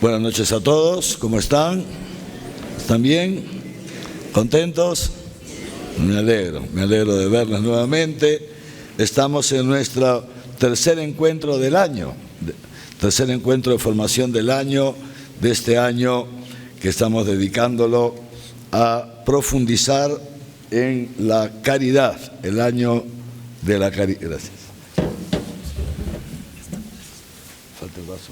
Buenas noches a todos, ¿cómo están? ¿Están bien? ¿Contentos? Me alegro de verlos nuevamente. Estamos en nuestro tercer encuentro del año, tercer encuentro de formación del año, de este año que estamos dedicándolo a profundizar en la caridad, el año de la caridad. Gracias. Falta el vaso.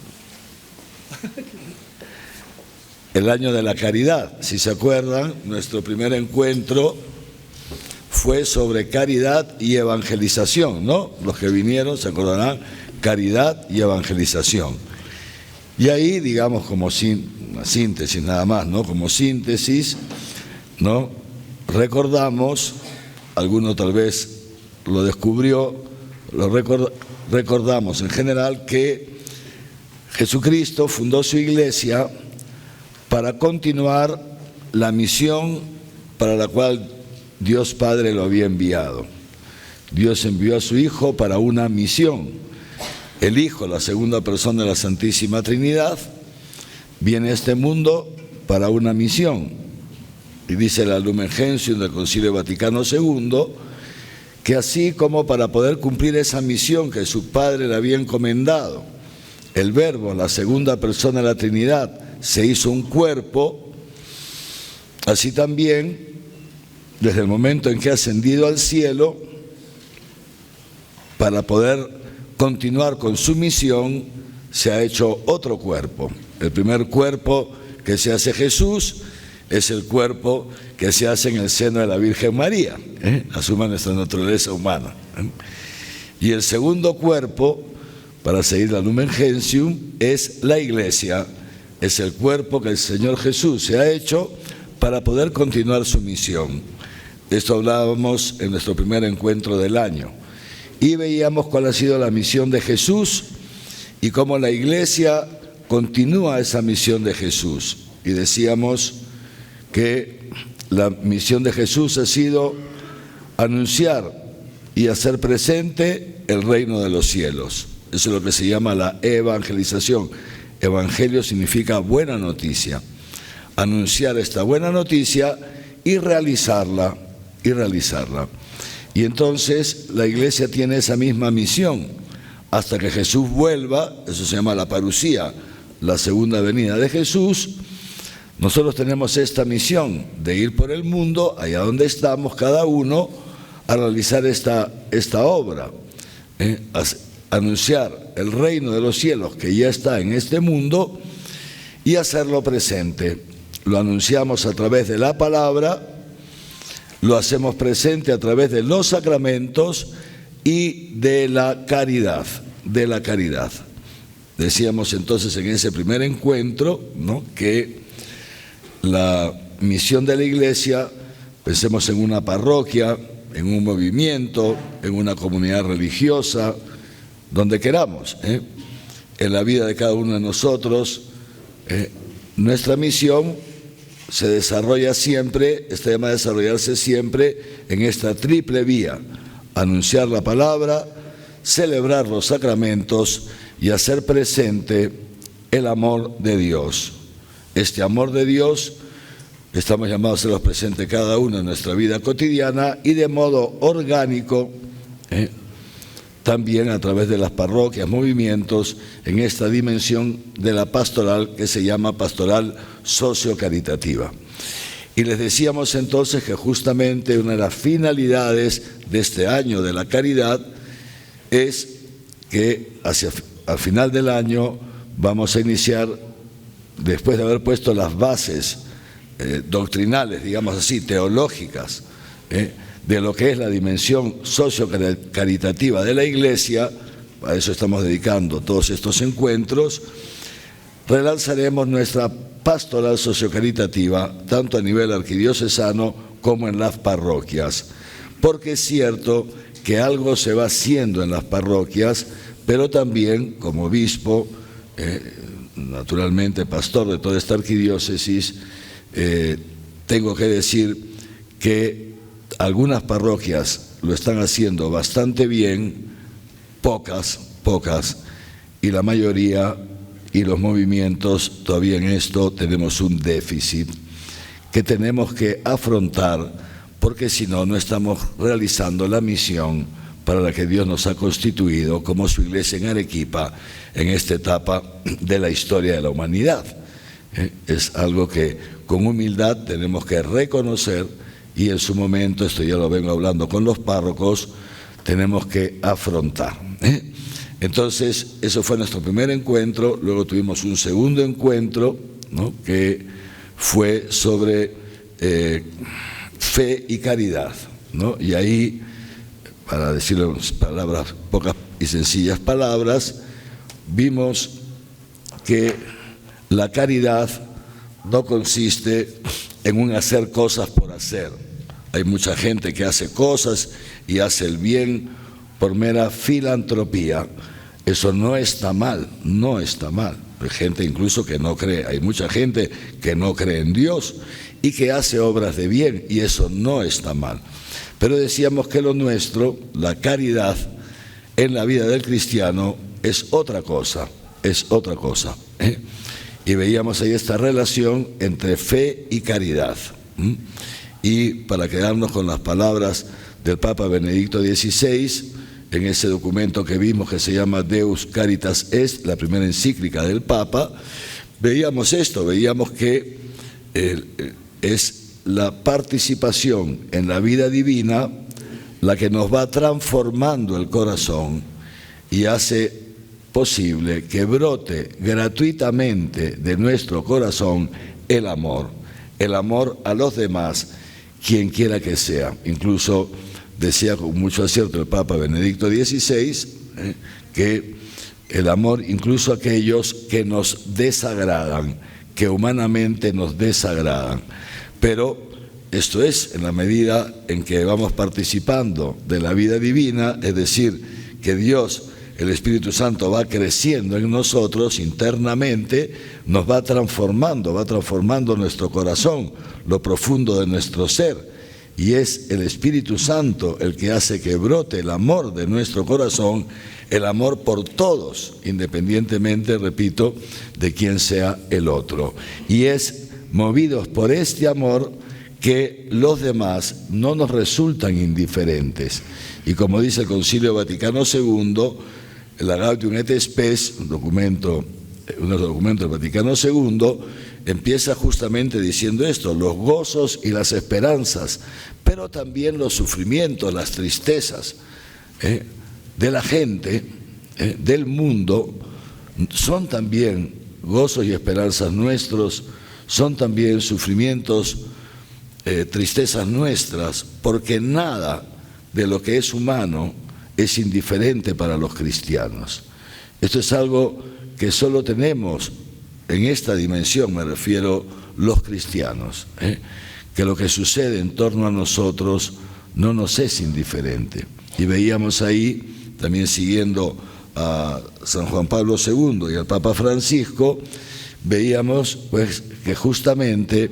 El año de la caridad. Si se acuerdan, nuestro primer encuentro fue sobre caridad y evangelización, ¿no? Los que vinieron se acordarán, caridad y evangelización. Y ahí, digamos, como una síntesis nada más, ¿no? Como síntesis, ¿no? Recordamos, alguno tal vez lo descubrió, recordamos en general que Jesucristo fundó su iglesia para continuar la misión para la cual Dios Padre lo había enviado. Dios envió a su Hijo para una misión. El Hijo, la segunda persona de la Santísima Trinidad, viene a este mundo para una misión. Y dice la Lumen Gentium del Concilio Vaticano II, que así como para poder cumplir esa misión que su Padre le había encomendado, el Verbo, la segunda persona de la Trinidad, se hizo un cuerpo, así también, desde el momento en que ha ascendido al cielo, para poder continuar con su misión, se ha hecho otro cuerpo. El primer cuerpo que se hace Jesús es el cuerpo que se hace en el seno de la Virgen María, asume nuestra naturaleza humana. Y el segundo cuerpo, para seguir la Lumen Gentium, es la Iglesia, es el cuerpo que el Señor Jesús se ha hecho para poder continuar su misión. Esto hablábamos en nuestro primer encuentro del año. Y veíamos cuál ha sido la misión de Jesús y cómo la Iglesia continúa esa misión de Jesús. Y decíamos que la misión de Jesús ha sido anunciar y hacer presente el reino de los cielos. Eso es lo que se llama la evangelización. Evangelio significa buena noticia. Anunciar esta buena noticia y realizarla. Y entonces la Iglesia tiene esa misma misión hasta que Jesús vuelva. Eso se llama la parusía, la segunda venida de Jesús. Nosotros tenemos esta misión de ir por el mundo, allá donde estamos cada uno, a realizar esta obra, anunciar el reino de los cielos que ya está en este mundo y hacerlo presente. Lo anunciamos a través de la palabra, lo hacemos presente a través de los sacramentos y de la caridad, Decíamos entonces en ese primer encuentro, ¿no?, que la misión de la Iglesia, pensemos en una parroquia, en un movimiento, en una comunidad religiosa, donde queramos, en la vida de cada uno de nosotros, nuestra misión se desarrolla siempre, está llamada a desarrollarse siempre en esta triple vía: anunciar la palabra, celebrar los sacramentos y hacer presente el amor de Dios. Este amor de Dios estamos llamados a hacerlo presente cada uno en nuestra vida cotidiana y de modo orgánico, también a través de las parroquias, movimientos, en esta dimensión de la pastoral que se llama pastoral socio-caritativa. Y les decíamos entonces que justamente una de las finalidades de este año de la caridad es que al final del año vamos a iniciar, después de haber puesto las bases doctrinales, digamos así, teológicas, de lo que es la dimensión socio-caritativa de la Iglesia, a eso estamos dedicando todos estos encuentros, relanzaremos nuestra pastoral socio-caritativa, tanto a nivel arquidiocesano como en las parroquias, porque es cierto que algo se va haciendo en las parroquias, pero también como obispo, naturalmente pastor de toda esta arquidiócesis, tengo que decir que algunas parroquias lo están haciendo bastante bien, pocas, y la mayoría y los movimientos, todavía en esto tenemos un déficit que tenemos que afrontar, porque si no, no estamos realizando la misión para la que Dios nos ha constituido como su iglesia en Arequipa en esta etapa de la historia de la humanidad. Es algo que con humildad tenemos que reconocer, y en su momento, esto ya lo vengo hablando con los párrocos, tenemos que afrontar. Entonces, eso fue nuestro primer encuentro. Luego tuvimos un segundo encuentro, ¿no?, que fue sobre fe y caridad, ¿no? Y ahí, para decirlo en palabras, pocas y sencillas palabras, vimos que la caridad no consiste en un hacer cosas por hacer. Hay mucha gente que hace cosas y hace el bien por mera filantropía. Eso no está mal, no está mal. Hay gente incluso que no cree, hay mucha gente que no cree en Dios y que hace obras de bien, y eso no está mal. Pero decíamos que lo nuestro, la caridad en la vida del cristiano, es otra cosa, es otra cosa. Y veíamos ahí esta relación entre fe y caridad. Y para quedarnos con las palabras del Papa Benedicto XVI, en ese documento que vimos que se llama Deus Caritas Est, la primera encíclica del Papa, veíamos esto, veíamos que es la participación en la vida divina la que nos va transformando el corazón y hace posible que brote gratuitamente de nuestro corazón el amor a los demás, quien quiera que sea. Incluso decía con mucho acierto el Papa Benedicto XVI que el amor incluso a aquellos que nos desagradan, que humanamente nos desagradan. Pero esto es en la medida en que vamos participando de la vida divina, es decir, que Dios, el Espíritu Santo, va creciendo en nosotros internamente, nos va transformando nuestro corazón, lo profundo de nuestro ser. Y es el Espíritu Santo el que hace que brote el amor de nuestro corazón, el amor por todos, independientemente, repito, de quién sea el otro. Y es movidos por este amor que los demás no nos resultan indiferentes. Y como dice el Concilio Vaticano II, el Laudato et Spes, uno de los documentos del Vaticano II, empieza justamente diciendo esto: los gozos y las esperanzas, pero también los sufrimientos, las tristezas de la gente, del mundo, son también gozos y esperanzas nuestros, son también sufrimientos, tristezas nuestras, porque nada de lo que es humano es indiferente para los cristianos. Esto es algo que solo tenemos en esta dimensión, me refiero, los cristianos, que lo que sucede en torno a nosotros no nos es indiferente. Y veíamos ahí, también siguiendo a San Juan Pablo II y al Papa Francisco, veíamos pues que justamente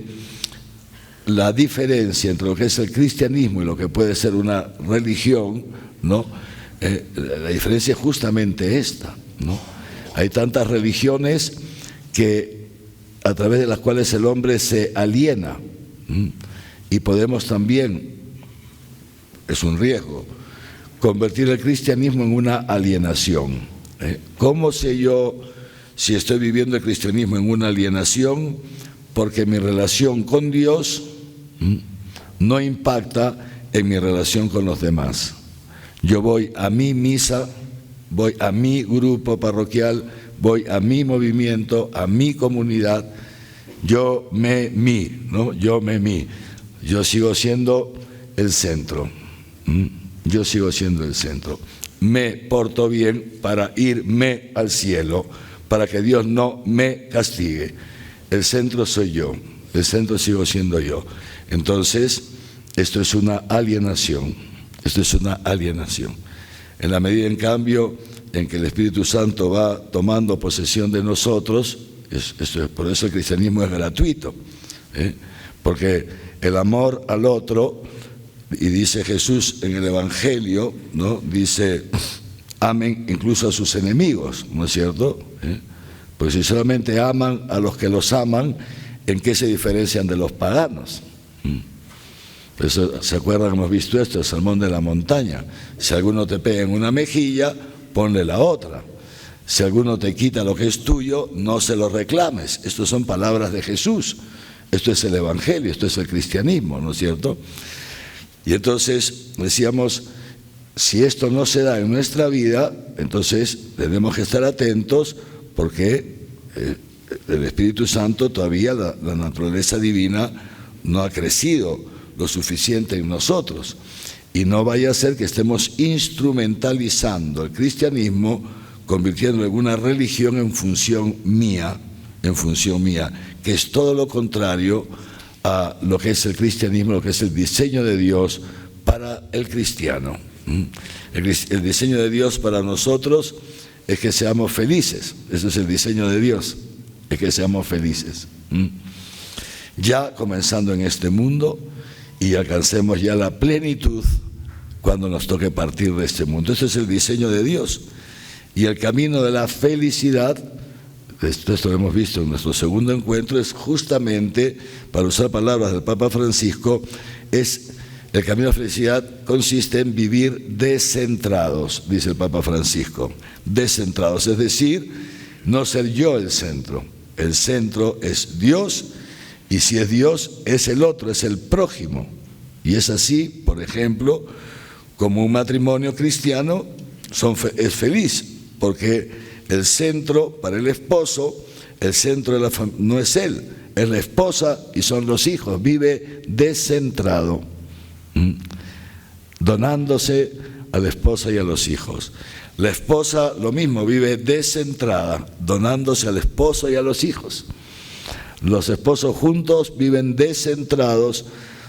la diferencia entre lo que es el cristianismo y lo que puede ser una religión, ¿no? La diferencia es justamente esta, ¿no? Hay tantas religiones a través de las cuales el hombre se aliena, y podemos también, es un riesgo, convertir el cristianismo en una alienación. ¿Cómo sé yo si estoy viviendo el cristianismo en una alienación? Porque mi relación con Dios no impacta en mi relación con los demás. Yo voy a mi misa, voy a mi grupo parroquial, voy a mi movimiento, a mi comunidad, yo sigo siendo el centro, yo sigo siendo el centro. Me porto bien para irme al cielo, para que Dios no me castigue. El centro soy yo, el centro sigo siendo yo. Entonces, esto es una alienación, En la medida, en cambio, en que el Espíritu Santo va tomando posesión de nosotros, por eso el cristianismo es gratuito, porque el amor al otro, y dice Jesús en el Evangelio, ¿no? Dice, amen incluso a sus enemigos, ¿no es cierto? Porque si solamente aman a los que los aman, ¿en qué se diferencian de los paganos? Por eso, ¿se acuerdan? Hemos visto esto, el sermón de la montaña. Si alguno te pega en una mejilla, ponle la otra. Si alguno te quita lo que es tuyo, no se lo reclames. Estas son palabras de Jesús. Esto es el Evangelio, esto es el cristianismo, ¿no es cierto? Y entonces decíamos, si esto no se da en nuestra vida, entonces tenemos que estar atentos, porque el Espíritu Santo todavía, la naturaleza divina, no ha crecido lo suficiente en nosotros. Y no vaya a ser que estemos instrumentalizando el cristianismo, convirtiéndolo en una religión en función mía, que es todo lo contrario a lo que es el cristianismo, lo que es el diseño de Dios para el cristiano. El diseño de Dios para nosotros es que seamos felices. Ese es el diseño de Dios, es que seamos felices. Ya comenzando en este mundo, y alcancemos ya la plenitud cuando nos toque partir de este mundo. Ese es el diseño de Dios. Y el camino de la felicidad, esto lo hemos visto en nuestro segundo encuentro, es justamente, para usar palabras del Papa Francisco, el camino de la felicidad consiste en vivir descentrados, dice el Papa Francisco. Descentrados, es decir, no ser yo el centro. El centro es Dios, y si es Dios, es el otro, es el prójimo. Y es así, por ejemplo, como un matrimonio cristiano es feliz, porque el centro para el esposo, el centro de la familia no es él, es la esposa y son los hijos. Vive descentrado, donándose a la esposa y a los hijos. La esposa, lo mismo, vive descentrada, donándose al esposo y a los hijos. Los esposos juntos viven descentrados,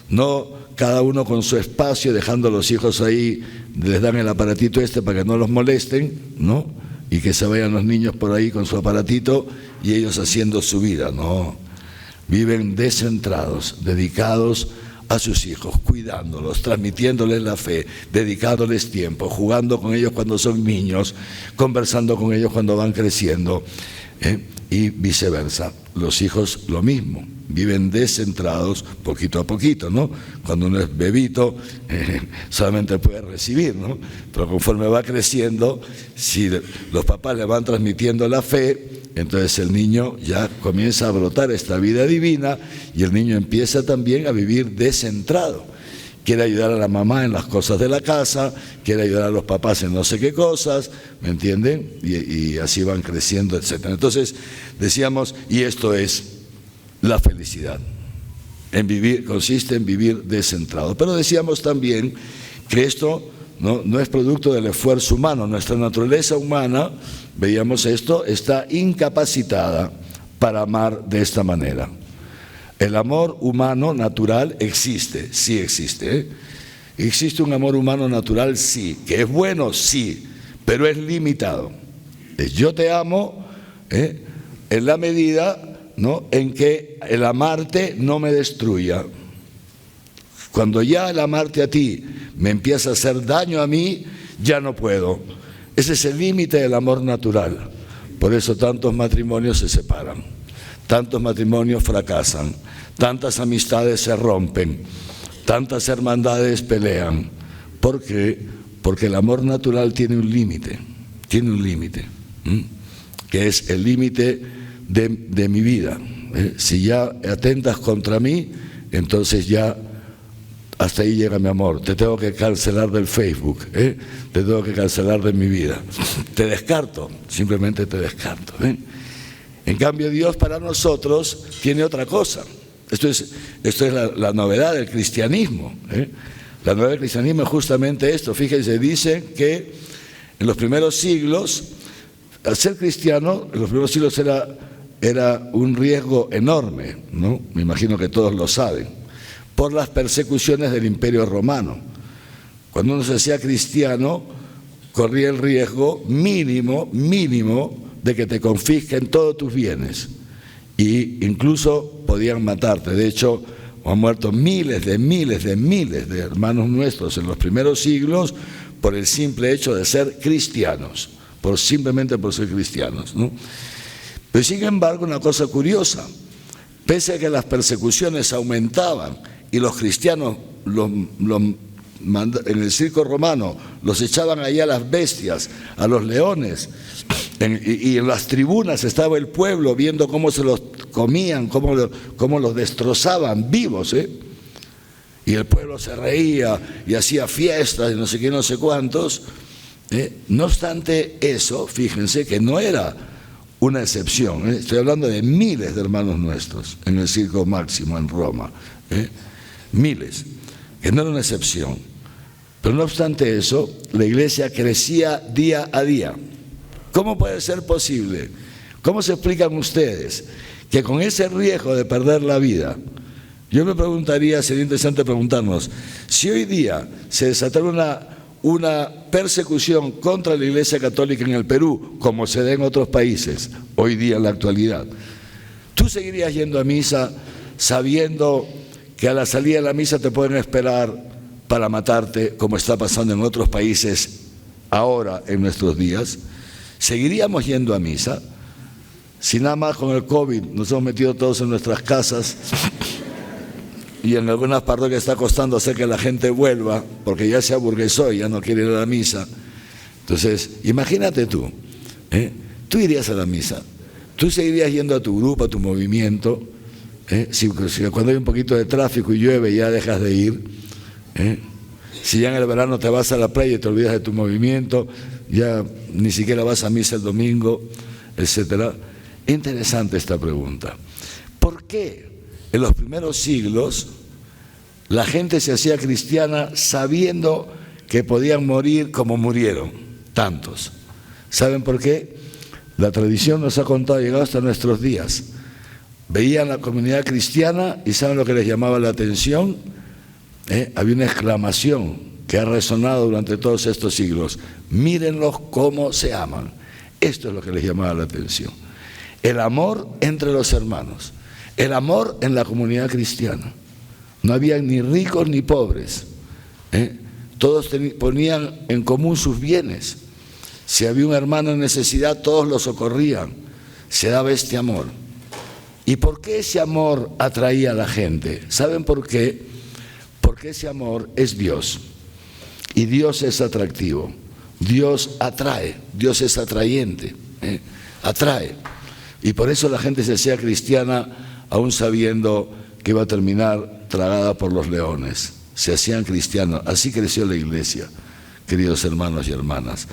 no cada uno con su espacio, dejando a los hijos ahí, les dan el aparatito para que no los molesten, ¿no? Y que se vayan los niños por ahí con su aparatito y ellos haciendo su vida, no. Viven descentrados, dedicados a sus hijos, cuidándolos, transmitiéndoles la fe, dedicándoles tiempo, jugando con ellos cuando son niños, conversando con ellos cuando van creciendo, y viceversa. Los hijos lo mismo, viven descentrados poquito a poquito, ¿no? Cuando uno es bebito, solamente puede recibir, ¿no? Pero conforme va creciendo, si los papás le van transmitiendo la fe, entonces el niño ya comienza a brotar esta vida divina y el niño empieza también a vivir descentrado. Quiere ayudar a la mamá en las cosas de la casa, quiere ayudar a los papás en no sé qué cosas, ¿me entienden? Y así van creciendo, etc. Entonces decíamos, y esto es la felicidad. Consiste en vivir descentrado. Pero decíamos también que esto no es producto del esfuerzo humano. Nuestra naturaleza humana, veíamos esto, está incapacitada para amar de esta manera. El amor humano natural existe, sí existe. ¿Existe un amor humano natural? Sí. ¿Que es bueno? Sí, pero es limitado. Yo te amo en la medida, ¿no?, en que el amarte no me destruya. Cuando ya el amarte a ti me empieza a hacer daño a mí, ya no puedo. Ese es el límite del amor natural. Por eso tantos matrimonios se separan, tantos matrimonios fracasan, tantas amistades se rompen, tantas hermandades pelean. ¿Por qué? Porque el amor natural tiene un límite, que es el límite de mi vida. Si ya atentas contra mí, entonces ya hasta ahí llega mi amor. Te tengo que cancelar del Facebook, te tengo que cancelar de mi vida. Te descarto, simplemente te descarto. En cambio, Dios para nosotros tiene otra cosa. Esto es la novedad del cristianismo. La novedad del cristianismo es justamente esto. Fíjense, dice que en los primeros siglos, al ser cristiano, en los primeros siglos era un riesgo enorme, ¿no? Me imagino que todos lo saben, por las persecuciones del Imperio Romano. Cuando uno se hacía cristiano, corría el riesgo mínimo de que te confisquen todos tus bienes, y incluso podían matarte. De hecho, han muerto miles de hermanos nuestros en los primeros siglos por el simple hecho de ser cristianos, simplemente por ser cristianos, ¿no? Pero sin embargo, una cosa curiosa, pese a que las persecuciones aumentaban y los cristianos en el circo romano los echaban allá a las bestias, a los leones, y en las tribunas estaba el pueblo viendo cómo se los comían, cómo los destrozaban vivos, y el pueblo se reía y hacía fiestas y no sé qué, no sé cuántos. No obstante eso, fíjense que no era una excepción, estoy hablando de miles de hermanos nuestros en el Circo Máximo en Roma, miles, que no era una excepción. Pero no obstante eso, la iglesia crecía día a día. ¿Cómo puede ser posible? ¿Cómo se explican ustedes que con ese riesgo de perder la vida, yo me preguntaría, sería interesante preguntarnos, si hoy día se desatara una persecución contra la Iglesia Católica en el Perú, como se da en otros países, hoy día en la actualidad, ¿tú seguirías yendo a misa sabiendo que a la salida de la misa te pueden esperar para matarte, como está pasando en otros países ahora en nuestros días? ¿Seguiríamos yendo a misa? Si nada más con el COVID nos hemos metido todos en nuestras casas y en algunas parroquias está costando hacer que la gente vuelva porque ya se aburguesó y ya no quiere ir a la misa. Entonces, imagínate tú, tú irías a la misa, tú seguirías yendo a tu grupo, a tu movimiento, si cuando hay un poquito de tráfico y llueve ya dejas de ir, si ya en el verano te vas a la playa y te olvidas de tu movimiento, ya ni siquiera vas a misa el domingo, etcétera. Interesante esta pregunta. ¿Por qué en los primeros siglos la gente se hacía cristiana sabiendo que podían morir como murieron tantos? ¿Saben por qué? La tradición nos ha contado, llegado hasta nuestros días. Veían la comunidad cristiana y ¿saben lo que les llamaba la atención? Había una exclamación que ha resonado durante todos estos siglos: mírenlos cómo se aman. Esto es lo que les llamaba la atención. El amor entre los hermanos, el amor en la comunidad cristiana. No había ni ricos ni pobres, todos ponían en común sus bienes. Si había un hermano en necesidad, todos lo socorrían. Se daba este amor. ¿Y por qué ese amor atraía a la gente? ¿Saben por qué? Porque ese amor es Dios. Y Dios es atractivo. Dios atrae. Dios es atrayente. Atrae. Y por eso la gente se hacía cristiana aún sabiendo que iba a terminar tragada por los leones. Se hacían cristianos. Así creció la iglesia, queridos hermanos y hermanas.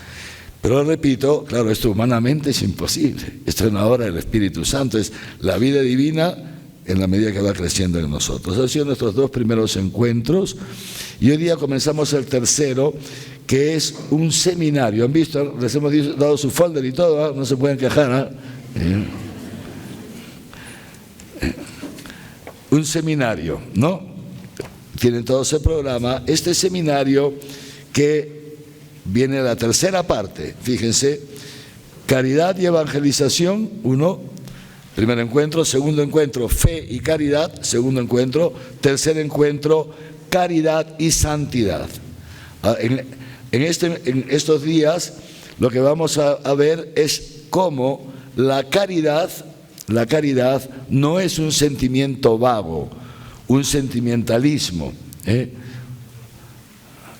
Pero repito, claro, esto humanamente es imposible. Esto es una obra del Espíritu Santo, es la vida divina en la medida que va creciendo en nosotros. Han sido nuestros dos primeros encuentros y hoy día comenzamos el tercero, que es un seminario. ¿Han visto? Les hemos dado su folder y todo, no se pueden quejar, un seminario, ¿no? Tienen todo ese programa. Este seminario que viene la tercera parte, fíjense, caridad y evangelización, uno, primer encuentro; segundo encuentro, fe y caridad; segundo encuentro; tercer encuentro, caridad y santidad. En estos días lo que vamos a ver es cómo la caridad no es un sentimiento vago, un sentimentalismo,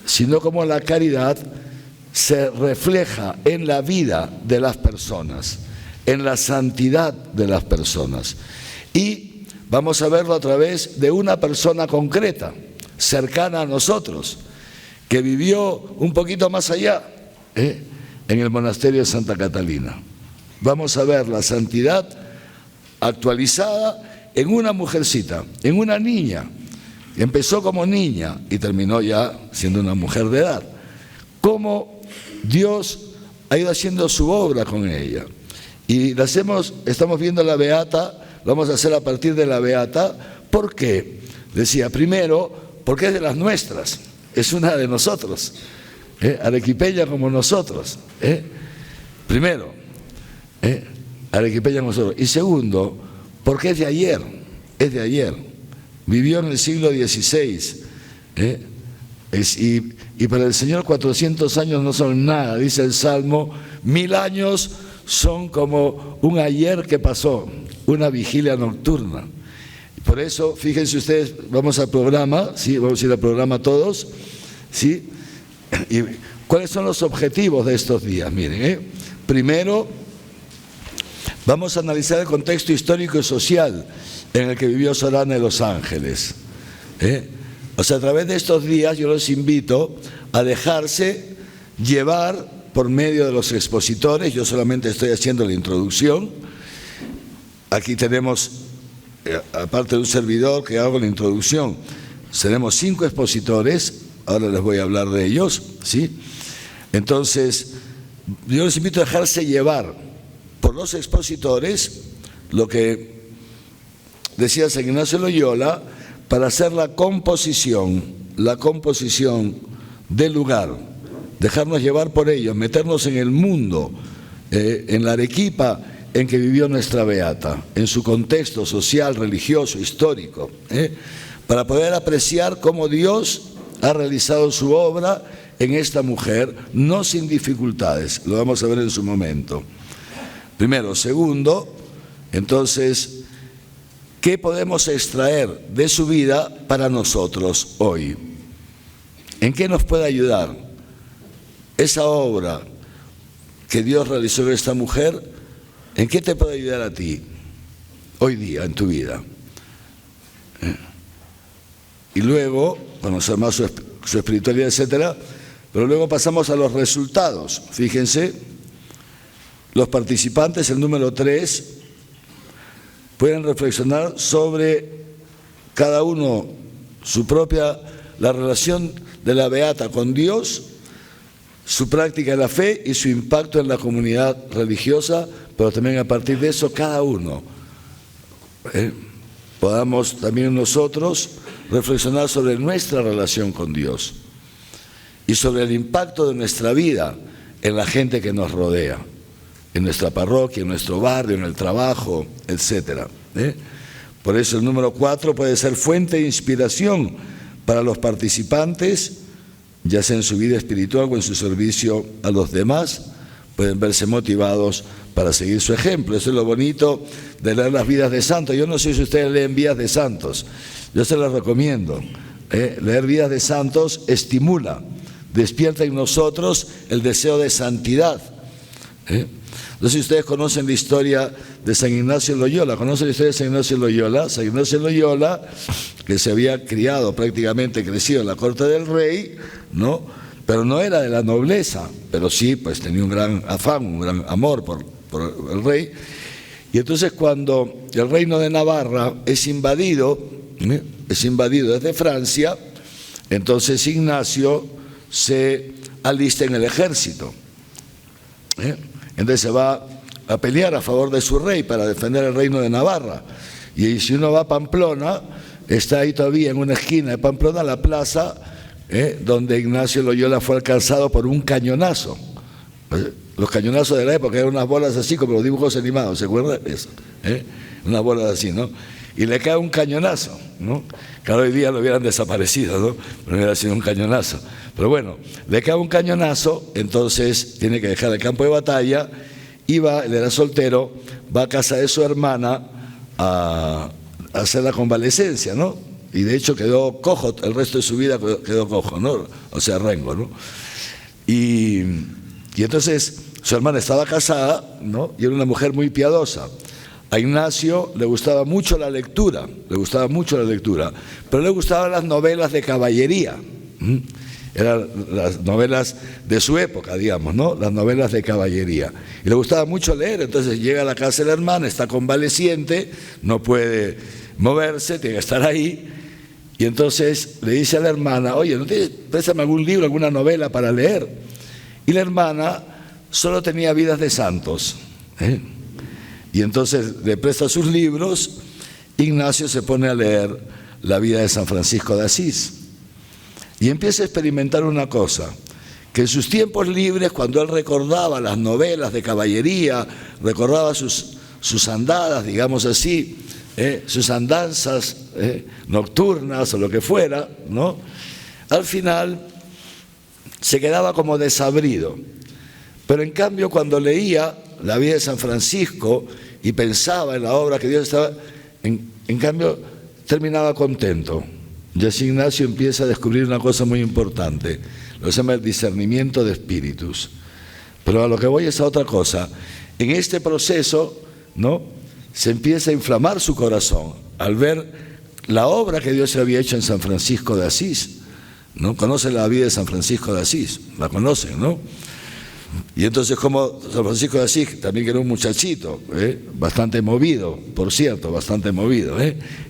sino como la caridad se refleja en la vida de las personas, en la santidad de las personas. Y vamos a verlo a través de una persona concreta, cercana a nosotros, que vivió un poquito más allá, en el monasterio de Santa Catalina. Vamos a ver la santidad actualizada en una mujercita, en una niña. Empezó como niña y terminó ya siendo una mujer de edad. Cómo Dios ha ido haciendo su obra con ella. Y estamos viendo la Beata, lo vamos a hacer a partir de la Beata. ¿Por qué? Decía, primero, porque es de las nuestras, es una de nosotros, arequipeña como nosotros. Primero, arequipeña como nosotros. Y segundo, porque es de ayer, vivió en el siglo XVI, y para el Señor 400 años no son nada, dice el Salmo, 1000 años son como un ayer que pasó, una vigilia nocturna. Por eso, fíjense ustedes, vamos al programa, ¿sí? Vamos a ir al programa todos, ¿sí? ¿Y cuáles son los objetivos de estos días? Miren, primero, vamos a analizar el contexto histórico y social en el que vivió Sorana de los Ángeles. O sea, a través de estos días yo los invito a dejarse llevar por medio de los expositores. Yo solamente estoy haciendo la introducción. Aquí tenemos, aparte de un servidor que hago la introducción, tenemos 5 expositores, ahora les voy a hablar de ellos, ¿sí? Entonces, yo les invito a dejarse llevar por los expositores, lo que decía San Ignacio de Loyola, para hacer la composición del lugar, dejarnos llevar por ellos, meternos en el mundo, en la Arequipa en que vivió nuestra beata, en su contexto social, religioso, histórico, para poder apreciar cómo Dios ha realizado su obra en esta mujer, no sin dificultades, lo vamos a ver en su momento. Primero. Segundo, entonces, ¿qué podemos extraer de su vida para nosotros hoy? ¿En qué nos puede ayudar esa obra que Dios realizó en esta mujer? ¿En qué te puede ayudar a ti hoy día en tu vida? Y luego, conocer más su espiritualidad, etcétera, pero luego pasamos a los resultados. Fíjense, los participantes, el número 3, pueden reflexionar sobre cada uno la relación de la beata con Dios, su práctica de la fe y su impacto en la comunidad religiosa, pero también a partir de eso cada uno podamos también nosotros reflexionar sobre nuestra relación con Dios y sobre el impacto de nuestra vida en la gente que nos rodea, en nuestra parroquia, en nuestro barrio, en el trabajo, etcétera. Por eso el número 4 puede ser fuente de inspiración para los participantes, ya sea en su vida espiritual o en su servicio a los demás. Pueden verse motivados para seguir su ejemplo. Eso es lo bonito de leer las vidas de santos. Yo no sé si ustedes leen vidas de santos, yo se las recomiendo. Leer vidas de santos estimula, despierta en nosotros el deseo de santidad. No sé si ustedes conocen la historia de San Ignacio de Loyola. ¿Conocen la historia de San Ignacio de Loyola? San Ignacio de Loyola, que se había criado, prácticamente crecido en la corte del rey, ¿no? Pero no era de la nobleza, pero sí, pues tenía un gran afán, un gran amor por el rey. Y entonces cuando el reino de Navarra es invadido desde Francia, entonces Ignacio se alista en el ejército. Entonces se va a pelear a favor de su rey para defender el reino de Navarra. Y si uno va a Pamplona, está ahí todavía en una esquina de Pamplona la plaza donde Ignacio Loyola fue alcanzado por un cañonazo. Los cañonazos de la época eran unas bolas así como los dibujos animados, ¿se acuerdan de eso? Unas bolas así, ¿no? Y le cae un cañonazo, ¿no? Claro, hoy día lo hubieran desaparecido, ¿no? Pero hubiera sido un cañonazo. Pero bueno, le cae un cañonazo, entonces tiene que dejar el campo de batalla y él era soltero, va a casa de su hermana a hacer la convalecencia, ¿no? Y de hecho quedó cojo, el resto de su vida quedó cojo, ¿no? O sea, rengo, ¿no? Y entonces su hermana estaba casada, ¿no? Y era una mujer muy piadosa. A Ignacio le gustaba mucho la lectura, pero le gustaban las novelas de caballería. Eran las novelas de su época, digamos, ¿no? Las novelas de caballería. Y le gustaba mucho leer, entonces llega a la casa de la hermana, está convaleciente, no puede moverse, tiene que estar ahí. Y entonces le dice a la hermana, oye, ¿no tienes, préstame algún libro, alguna novela para leer? Y la hermana solo tenía vidas de santos. Y entonces le presta sus libros. Ignacio se pone a leer la vida de San Francisco de Asís. Y empieza a experimentar una cosa, que en sus tiempos libres, cuando él recordaba las novelas de caballería, recordaba sus andadas, digamos así, sus andanzas nocturnas o lo que fuera, ¿no? Al final se quedaba como desabrido. Pero en cambio cuando leía la vida de San Francisco y pensaba en la obra que Dios estaba, en cambio terminaba contento. Y así Ignacio empieza a descubrir una cosa muy importante, lo que se llama el discernimiento de espíritus. Pero a lo que voy es a otra cosa. En este proceso, ¿no?, se empieza a inflamar su corazón al ver la obra que Dios había hecho en San Francisco de Asís, ¿no? Conocen la vida de San Francisco de Asís, la conocen, ¿no? Y entonces, como San Francisco de Asís, también que era un muchachito, bastante movido, por cierto, bastante movido,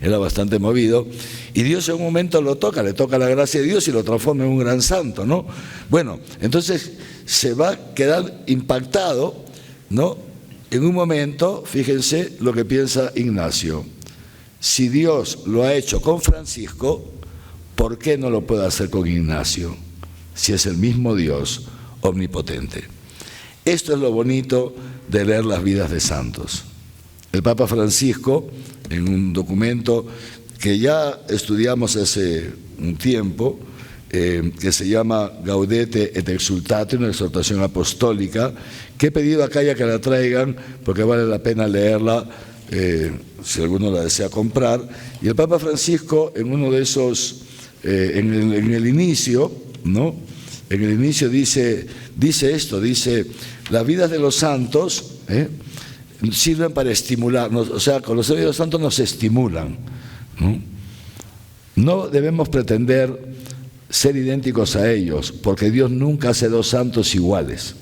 era bastante movido, y Dios en un momento lo toca, le toca la gracia de Dios y lo transforma en un gran santo, ¿no? Bueno, entonces se va a quedar impactado, ¿no? En un momento, fíjense lo que piensa Ignacio: si Dios lo ha hecho con Francisco, ¿por qué no lo puede hacer con Ignacio? Si es el mismo Dios omnipotente. Esto es lo bonito de leer las vidas de santos. El Papa Francisco, en un documento que ya estudiamos hace un tiempo, que se llama Gaudete et Exsultate, una exhortación apostólica, que he pedido acá ya que la traigan, porque vale la pena leerla, si alguno la desea comprar. Y el Papa Francisco, en uno de esos, en el inicio, ¿no?, en el inicio dice esto, dice: las vidas de los santos sirven para estimularnos, o sea, con los vidas de los santos nos estimulan, ¿no? No debemos pretender ser idénticos a ellos, porque Dios nunca hace dos santos iguales.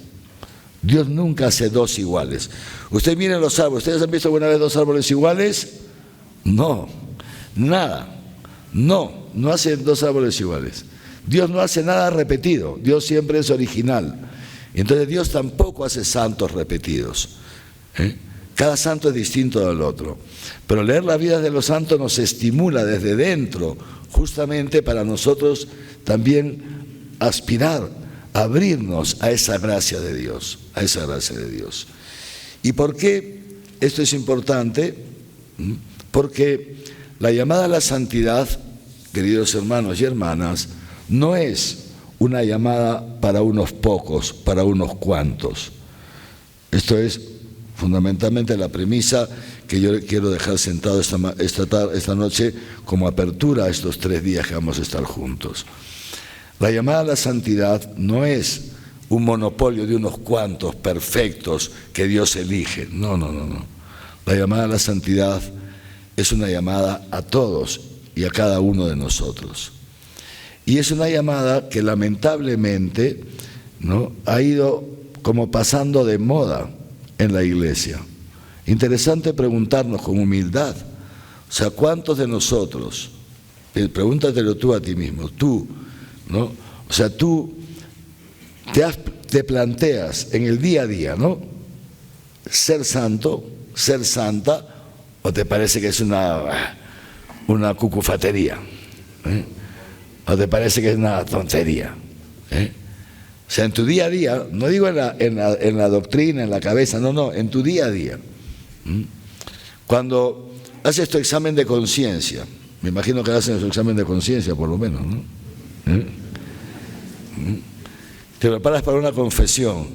Dios nunca hace dos iguales. Ustedes miren los árboles. ¿Ustedes han visto alguna vez dos árboles iguales? No, nada. No hace dos árboles iguales. Dios no hace nada repetido. Dios siempre es original. Entonces Dios tampoco hace santos repetidos. Cada santo es distinto del otro. Pero leer la vida de los santos nos estimula desde dentro, justamente para nosotros también aspirar, abrirnos a esa gracia de Dios, a esa gracia de Dios. ¿Y por qué esto es importante? Porque la llamada a la santidad, queridos hermanos y hermanas, no es una llamada para unos pocos, para unos cuantos. Esto es fundamentalmente la premisa que yo quiero dejar sentado esta noche como apertura a estos 3 días que vamos a estar juntos. La llamada a la santidad no es un monopolio de unos cuantos perfectos que Dios elige. No. La llamada a la santidad es una llamada a todos y a cada uno de nosotros. Y es una llamada que lamentablemente, ¿no?, ha ido como pasando de moda en la iglesia. Interesante preguntarnos con humildad, o sea, ¿cuántos de nosotros, pregúntatelo tú a ti mismo, tú, ¿no?, o sea, tú te planteas en el día a día, ¿no?, ser santo, ser santa, o te parece que es una cucufatería, ¿o te parece que es una tontería? O sea, en tu día a día, no digo en la doctrina, en la cabeza, no, en tu día a día. Cuando haces tu examen de conciencia, me imagino que hacen su examen de conciencia por lo menos, ¿no? Te preparas para una confesión,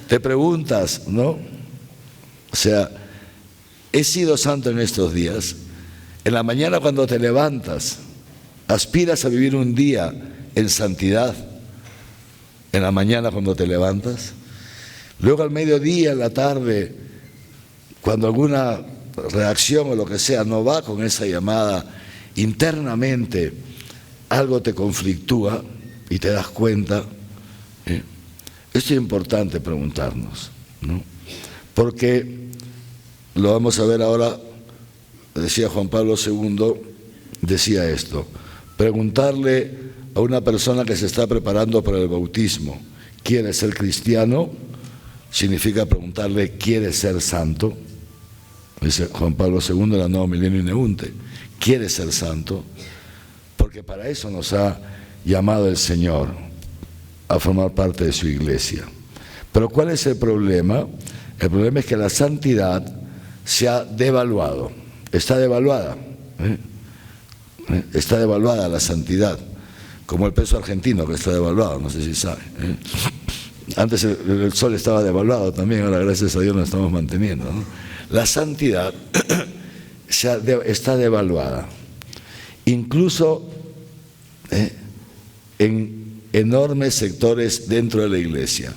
te preguntas, ¿no? O sea, ¿he sido santo en estos días? En la mañana cuando te levantas, ¿aspiras a vivir un día en santidad? En la mañana cuando te levantas. Luego al mediodía, en la tarde, cuando alguna reacción o lo que sea no va con esa llamada, internamente algo te conflictúa y te das cuenta. Esto es importante preguntarnos, ¿no? Porque lo vamos a ver ahora, decía Juan Pablo II, decía esto: preguntarle a una persona que se está preparando para el bautismo, ¿quiere ser cristiano?, significa preguntarle, ¿quiere ser santo? Dice Juan Pablo II en la Nuevo Milenio Ineunte, ¿quiere ser santo? Porque para eso nos ha llamado el Señor, a formar parte de su iglesia. Pero ¿cuál es el problema? El problema es que la santidad se ha devaluado, está devaluada, está devaluada la santidad, como el peso argentino que está devaluado, no sé si sabe, Antes el sol estaba devaluado también, ahora gracias a Dios nos estamos manteniendo, ¿no? La santidad está devaluada, incluso en enormes sectores dentro de la iglesia.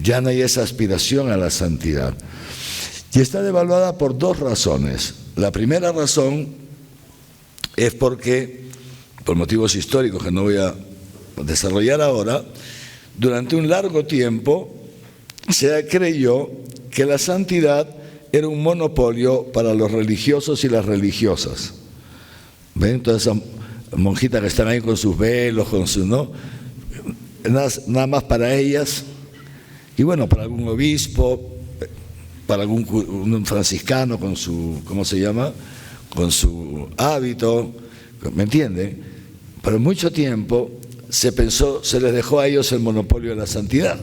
Ya no hay esa aspiración a la santidad. Y está devaluada por dos razones. La primera razón es porque, por motivos históricos que no voy a desarrollar ahora, durante un largo tiempo se creyó que la santidad era un monopolio para los religiosos y las religiosas. ¿Ven? Todas esas monjitas que están ahí con sus velos, con sus, ¿no? Nada más para ellas. Y bueno, para algún obispo, para un franciscano con su, ¿cómo se llama?, con su hábito, ¿me entienden? Por mucho tiempo se les dejó a ellos el monopolio de la santidad.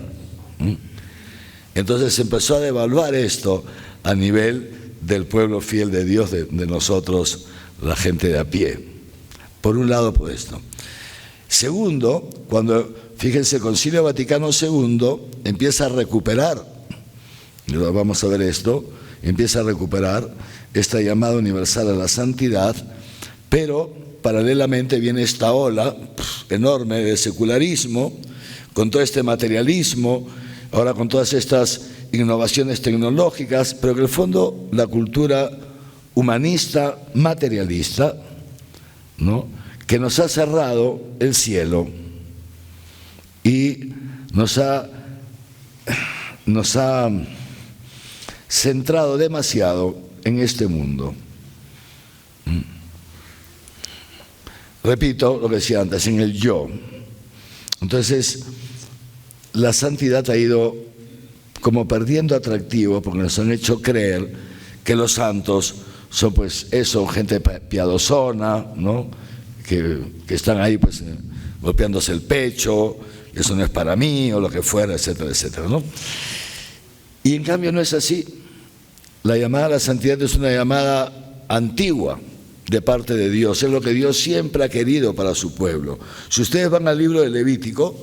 Entonces se empezó a devaluar esto a nivel del pueblo fiel de Dios, de nosotros, la gente de a pie. Por un lado, por esto. Segundo, fíjense, el Concilio Vaticano II empieza a recuperar, vamos a ver esto, empieza a recuperar esta llamada universal a la santidad, pero paralelamente viene esta ola enorme de secularismo, con todo este materialismo, ahora con todas estas innovaciones tecnológicas, pero que en el fondo la cultura humanista, materialista, ¿no?, que nos ha cerrado el cielo y nos ha centrado demasiado en este mundo. Repito lo que decía antes, en el yo. Entonces, la santidad ha ido como perdiendo atractivo porque nos han hecho creer que los santos son, pues, eso, gente piadosona, ¿no?, que están ahí, pues, golpeándose el pecho, eso no es para mí, o lo que fuera, etcétera, etcétera, ¿no? Y en cambio no es así. La llamada a la santidad es una llamada antigua de parte de Dios, es lo que Dios siempre ha querido para su pueblo. Si ustedes van al libro de Levítico,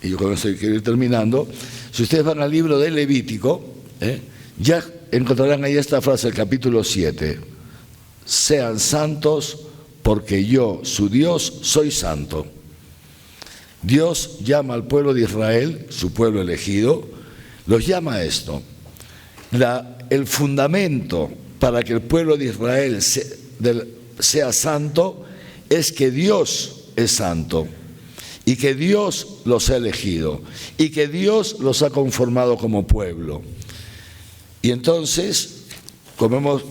y yo con esto quiero ir terminando, si ustedes van al libro de Levítico, ya encontrarán ahí esta frase, el capítulo 7, sean santos porque yo, su Dios, soy santo. Dios llama al pueblo de Israel, su pueblo elegido, los llama a esto. El fundamento para que el pueblo de Israel sea santo es que Dios es santo y que Dios los ha elegido y que Dios los ha conformado como pueblo. Y entonces, como hemos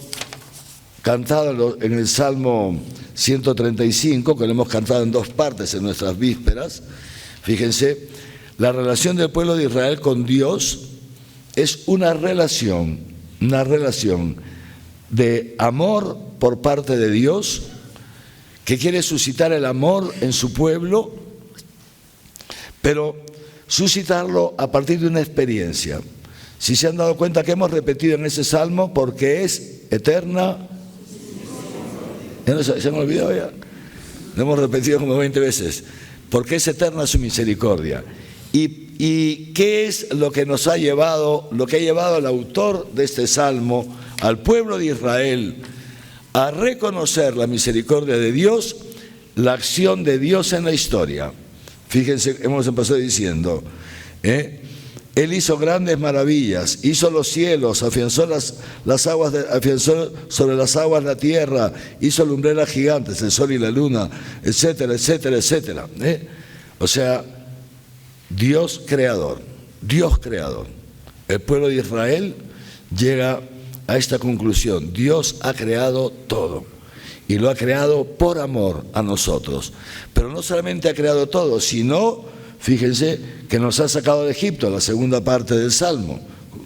cantado en el Salmo 135, que lo hemos cantado en dos partes en nuestras vísperas, fíjense, la relación del pueblo de Israel con Dios es una relación de amor por parte de Dios, que quiere suscitar el amor en su pueblo, pero suscitarlo a partir de una experiencia. Si se han dado cuenta que hemos repetido en ese salmo, porque es eterna. ¿Se me olvidó ya? Lo hemos repetido como 20 veces. Porque es eterna su misericordia. ¿Y qué es lo que nos ha llevado, lo que ha llevado al autor de este salmo, al pueblo de Israel, a reconocer la misericordia de Dios, la acción de Dios en la historia? Fíjense, hemos empezado diciendo, Él hizo grandes maravillas, hizo los cielos, afianzó las aguas, afianzó sobre las aguas la tierra, hizo lumbreras gigantes, el sol y la luna, etcétera, etcétera, etcétera. O sea, Dios creador. El pueblo de Israel llega a esta conclusión: Dios ha creado todo y lo ha creado por amor a nosotros. Pero no solamente ha creado todo, sino, fíjense, que nos ha sacado de Egipto, la segunda parte del Salmo,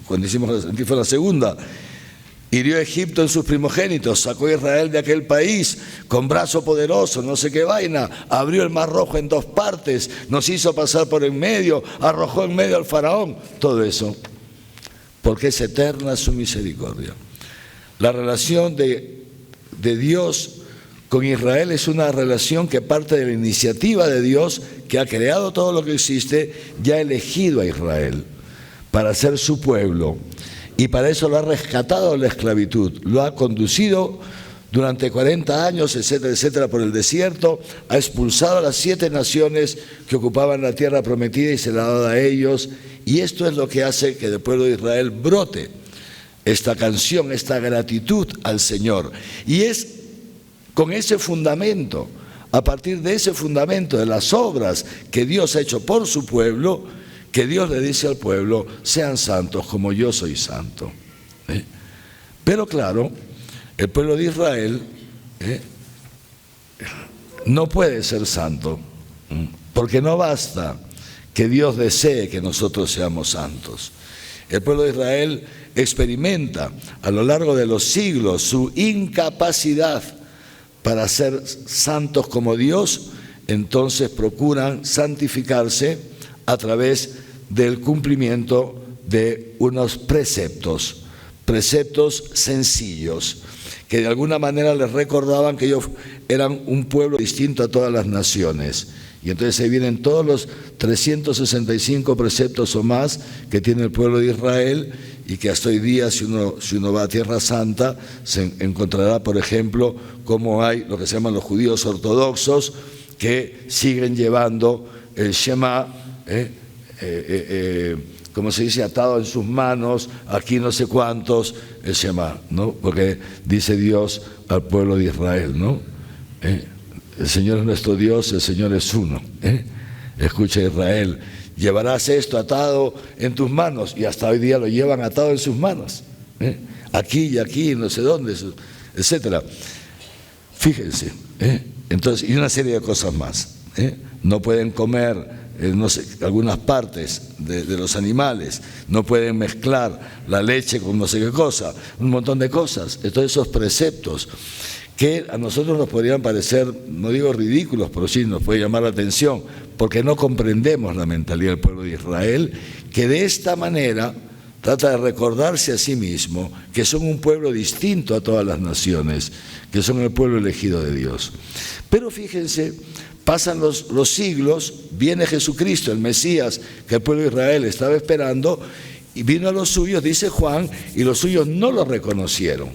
cuando aquí fue la segunda. Hirió a Egipto en sus primogénitos, sacó a Israel de aquel país con brazo poderoso, no sé qué vaina, abrió el mar rojo en dos partes, nos hizo pasar por en medio, arrojó en medio al faraón, todo eso, porque es eterna su misericordia. La relación de Dios con Israel es una relación que parte de la iniciativa de Dios, que ha creado todo lo que existe, ya ha elegido a Israel para ser su pueblo, y para eso lo ha rescatado de la esclavitud, lo ha conducido durante 40 años, etcétera, etcétera, por el desierto, ha expulsado a las 7 naciones que ocupaban la tierra prometida y se la ha dado a ellos, y esto es lo que hace que del pueblo de Israel brote esta canción, esta gratitud al Señor. Y es con ese fundamento, a partir de ese fundamento de las obras que Dios ha hecho por su pueblo, que Dios le dice al pueblo: sean santos como yo soy santo. Pero claro, el pueblo de Israel no puede ser santo, porque no basta que Dios desee que nosotros seamos santos. El pueblo de Israel experimenta a lo largo de los siglos su incapacidad para ser santos como Dios, entonces procuran santificarse a través del cumplimiento de unos preceptos sencillos, que de alguna manera les recordaban que ellos eran un pueblo distinto a todas las naciones. Y entonces ahí vienen todos los 365 preceptos o más que tiene el pueblo de Israel, y que hasta hoy día, si uno va a Tierra Santa, se encontrará, por ejemplo, cómo hay lo que se llaman los judíos ortodoxos, que siguen llevando el Shema, como se dice, atado en sus manos, aquí no sé cuántos, el Shema, ¿no? Porque dice Dios al pueblo de Israel, ¿no? El Señor es nuestro Dios, el Señor es uno. Escucha, Israel, llevarás esto atado en tus manos, y hasta hoy día lo llevan atado en sus manos. Aquí y aquí, no sé dónde, etcétera. Fíjense, entonces, y una serie de cosas más. No pueden comer no sé, algunas partes de los animales, no pueden mezclar la leche con no sé qué cosa, un montón de cosas. Entonces, esos preceptos que a nosotros nos podrían parecer, no digo ridículos, pero sí nos puede llamar la atención, porque no comprendemos la mentalidad del pueblo de Israel, que de esta manera trata de recordarse a sí mismo que son un pueblo distinto a todas las naciones, que son el pueblo elegido de Dios. Pero fíjense, pasan los siglos, viene Jesucristo, el Mesías, que el pueblo de Israel estaba esperando, y vino a los suyos, dice Juan, y los suyos no lo reconocieron,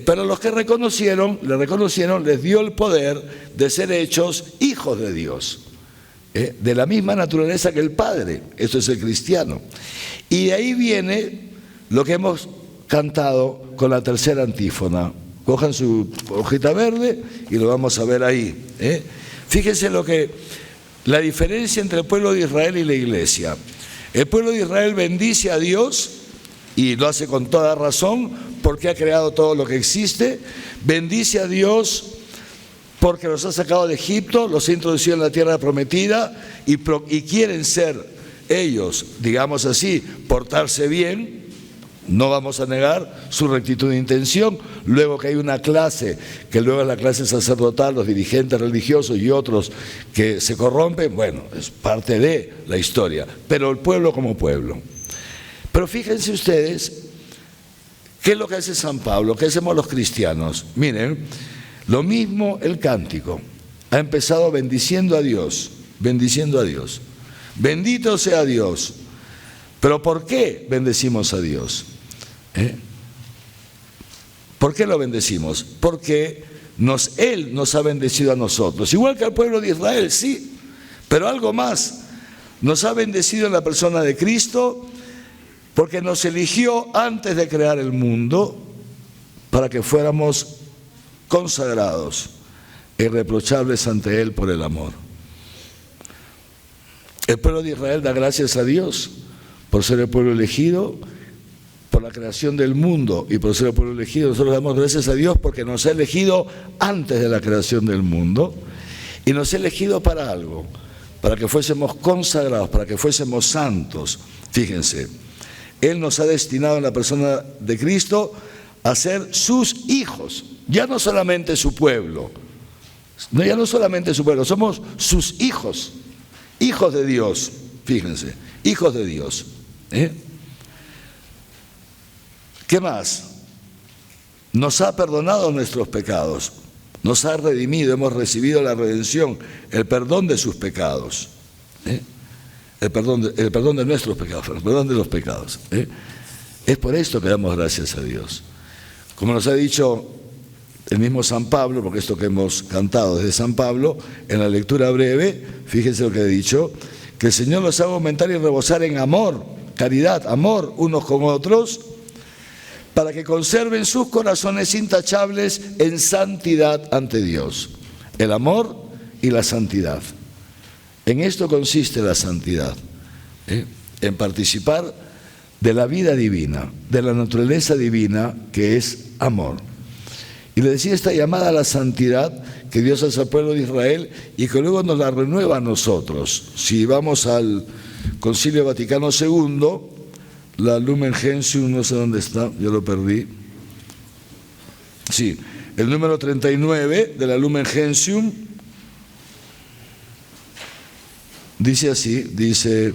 pero los que le reconocieron, les dio el poder de ser hechos hijos de Dios, de la misma naturaleza que el Padre. Eso es el cristiano. Y de ahí viene lo que hemos cantado con la tercera antífona. Cojan su hojita verde y lo vamos a ver ahí. Fíjense la diferencia entre el pueblo de Israel y la iglesia. El pueblo de Israel bendice a Dios, y lo hace con toda razón, porque ha creado todo lo que existe. Bendice a Dios porque los ha sacado de Egipto, los ha introducido en la tierra prometida, y quieren ser ellos, digamos así, portarse bien. No vamos a negar su rectitud de intención. Luego que hay una clase, que luego es la clase sacerdotal, los dirigentes religiosos y otros que se corrompen, bueno, es parte de la historia. Pero el pueblo como pueblo. Pero fíjense ustedes, ¿qué es lo que hace San Pablo? ¿Qué hacemos los cristianos? Miren, lo mismo el cántico. Ha empezado bendiciendo a Dios, bendiciendo a Dios. Bendito sea Dios. ¿Pero por qué bendecimos a Dios? ¿Por qué lo bendecimos? Porque Él nos ha bendecido a nosotros. Igual que al pueblo de Israel, sí. Pero algo más. Nos ha bendecido en la persona de Cristo, porque nos eligió antes de crear el mundo para que fuéramos consagrados, irreprochables ante Él por el amor. El pueblo de Israel da gracias a Dios por ser el pueblo elegido, por la creación del mundo y por ser el pueblo elegido. Nosotros damos gracias a Dios porque nos ha elegido antes de la creación del mundo, y nos ha elegido para algo, para que fuésemos consagrados, para que fuésemos santos. Fíjense, Él nos ha destinado en la persona de Cristo a ser sus hijos, ya no solamente su pueblo, somos sus hijos, hijos de Dios. Fíjense, hijos de Dios. ¿Qué más? nos ha perdonado nuestros pecados, nos ha redimido, hemos recibido la redención, el perdón de sus pecados, el perdón de nuestros pecados, el perdón de los pecados. Es por esto que damos gracias a Dios. Como nos ha dicho el mismo San Pablo, porque esto que hemos cantado desde San Pablo, en la lectura breve, fíjense lo que he dicho, que el Señor los haga aumentar y rebosar en amor, caridad, amor unos con otros, para que conserven sus corazones intachables en santidad ante Dios. El amor y la santidad. En esto consiste la santidad, en participar de la vida divina, de la naturaleza divina que es amor. Y le decía esta llamada a la santidad que Dios hace al pueblo de Israel y que luego nos la renueva a nosotros. Si vamos al Concilio Vaticano II, la Lumen Gentium, no sé dónde está, yo lo perdí. Sí, el número 39 de la Lumen Gentium dice así, dice...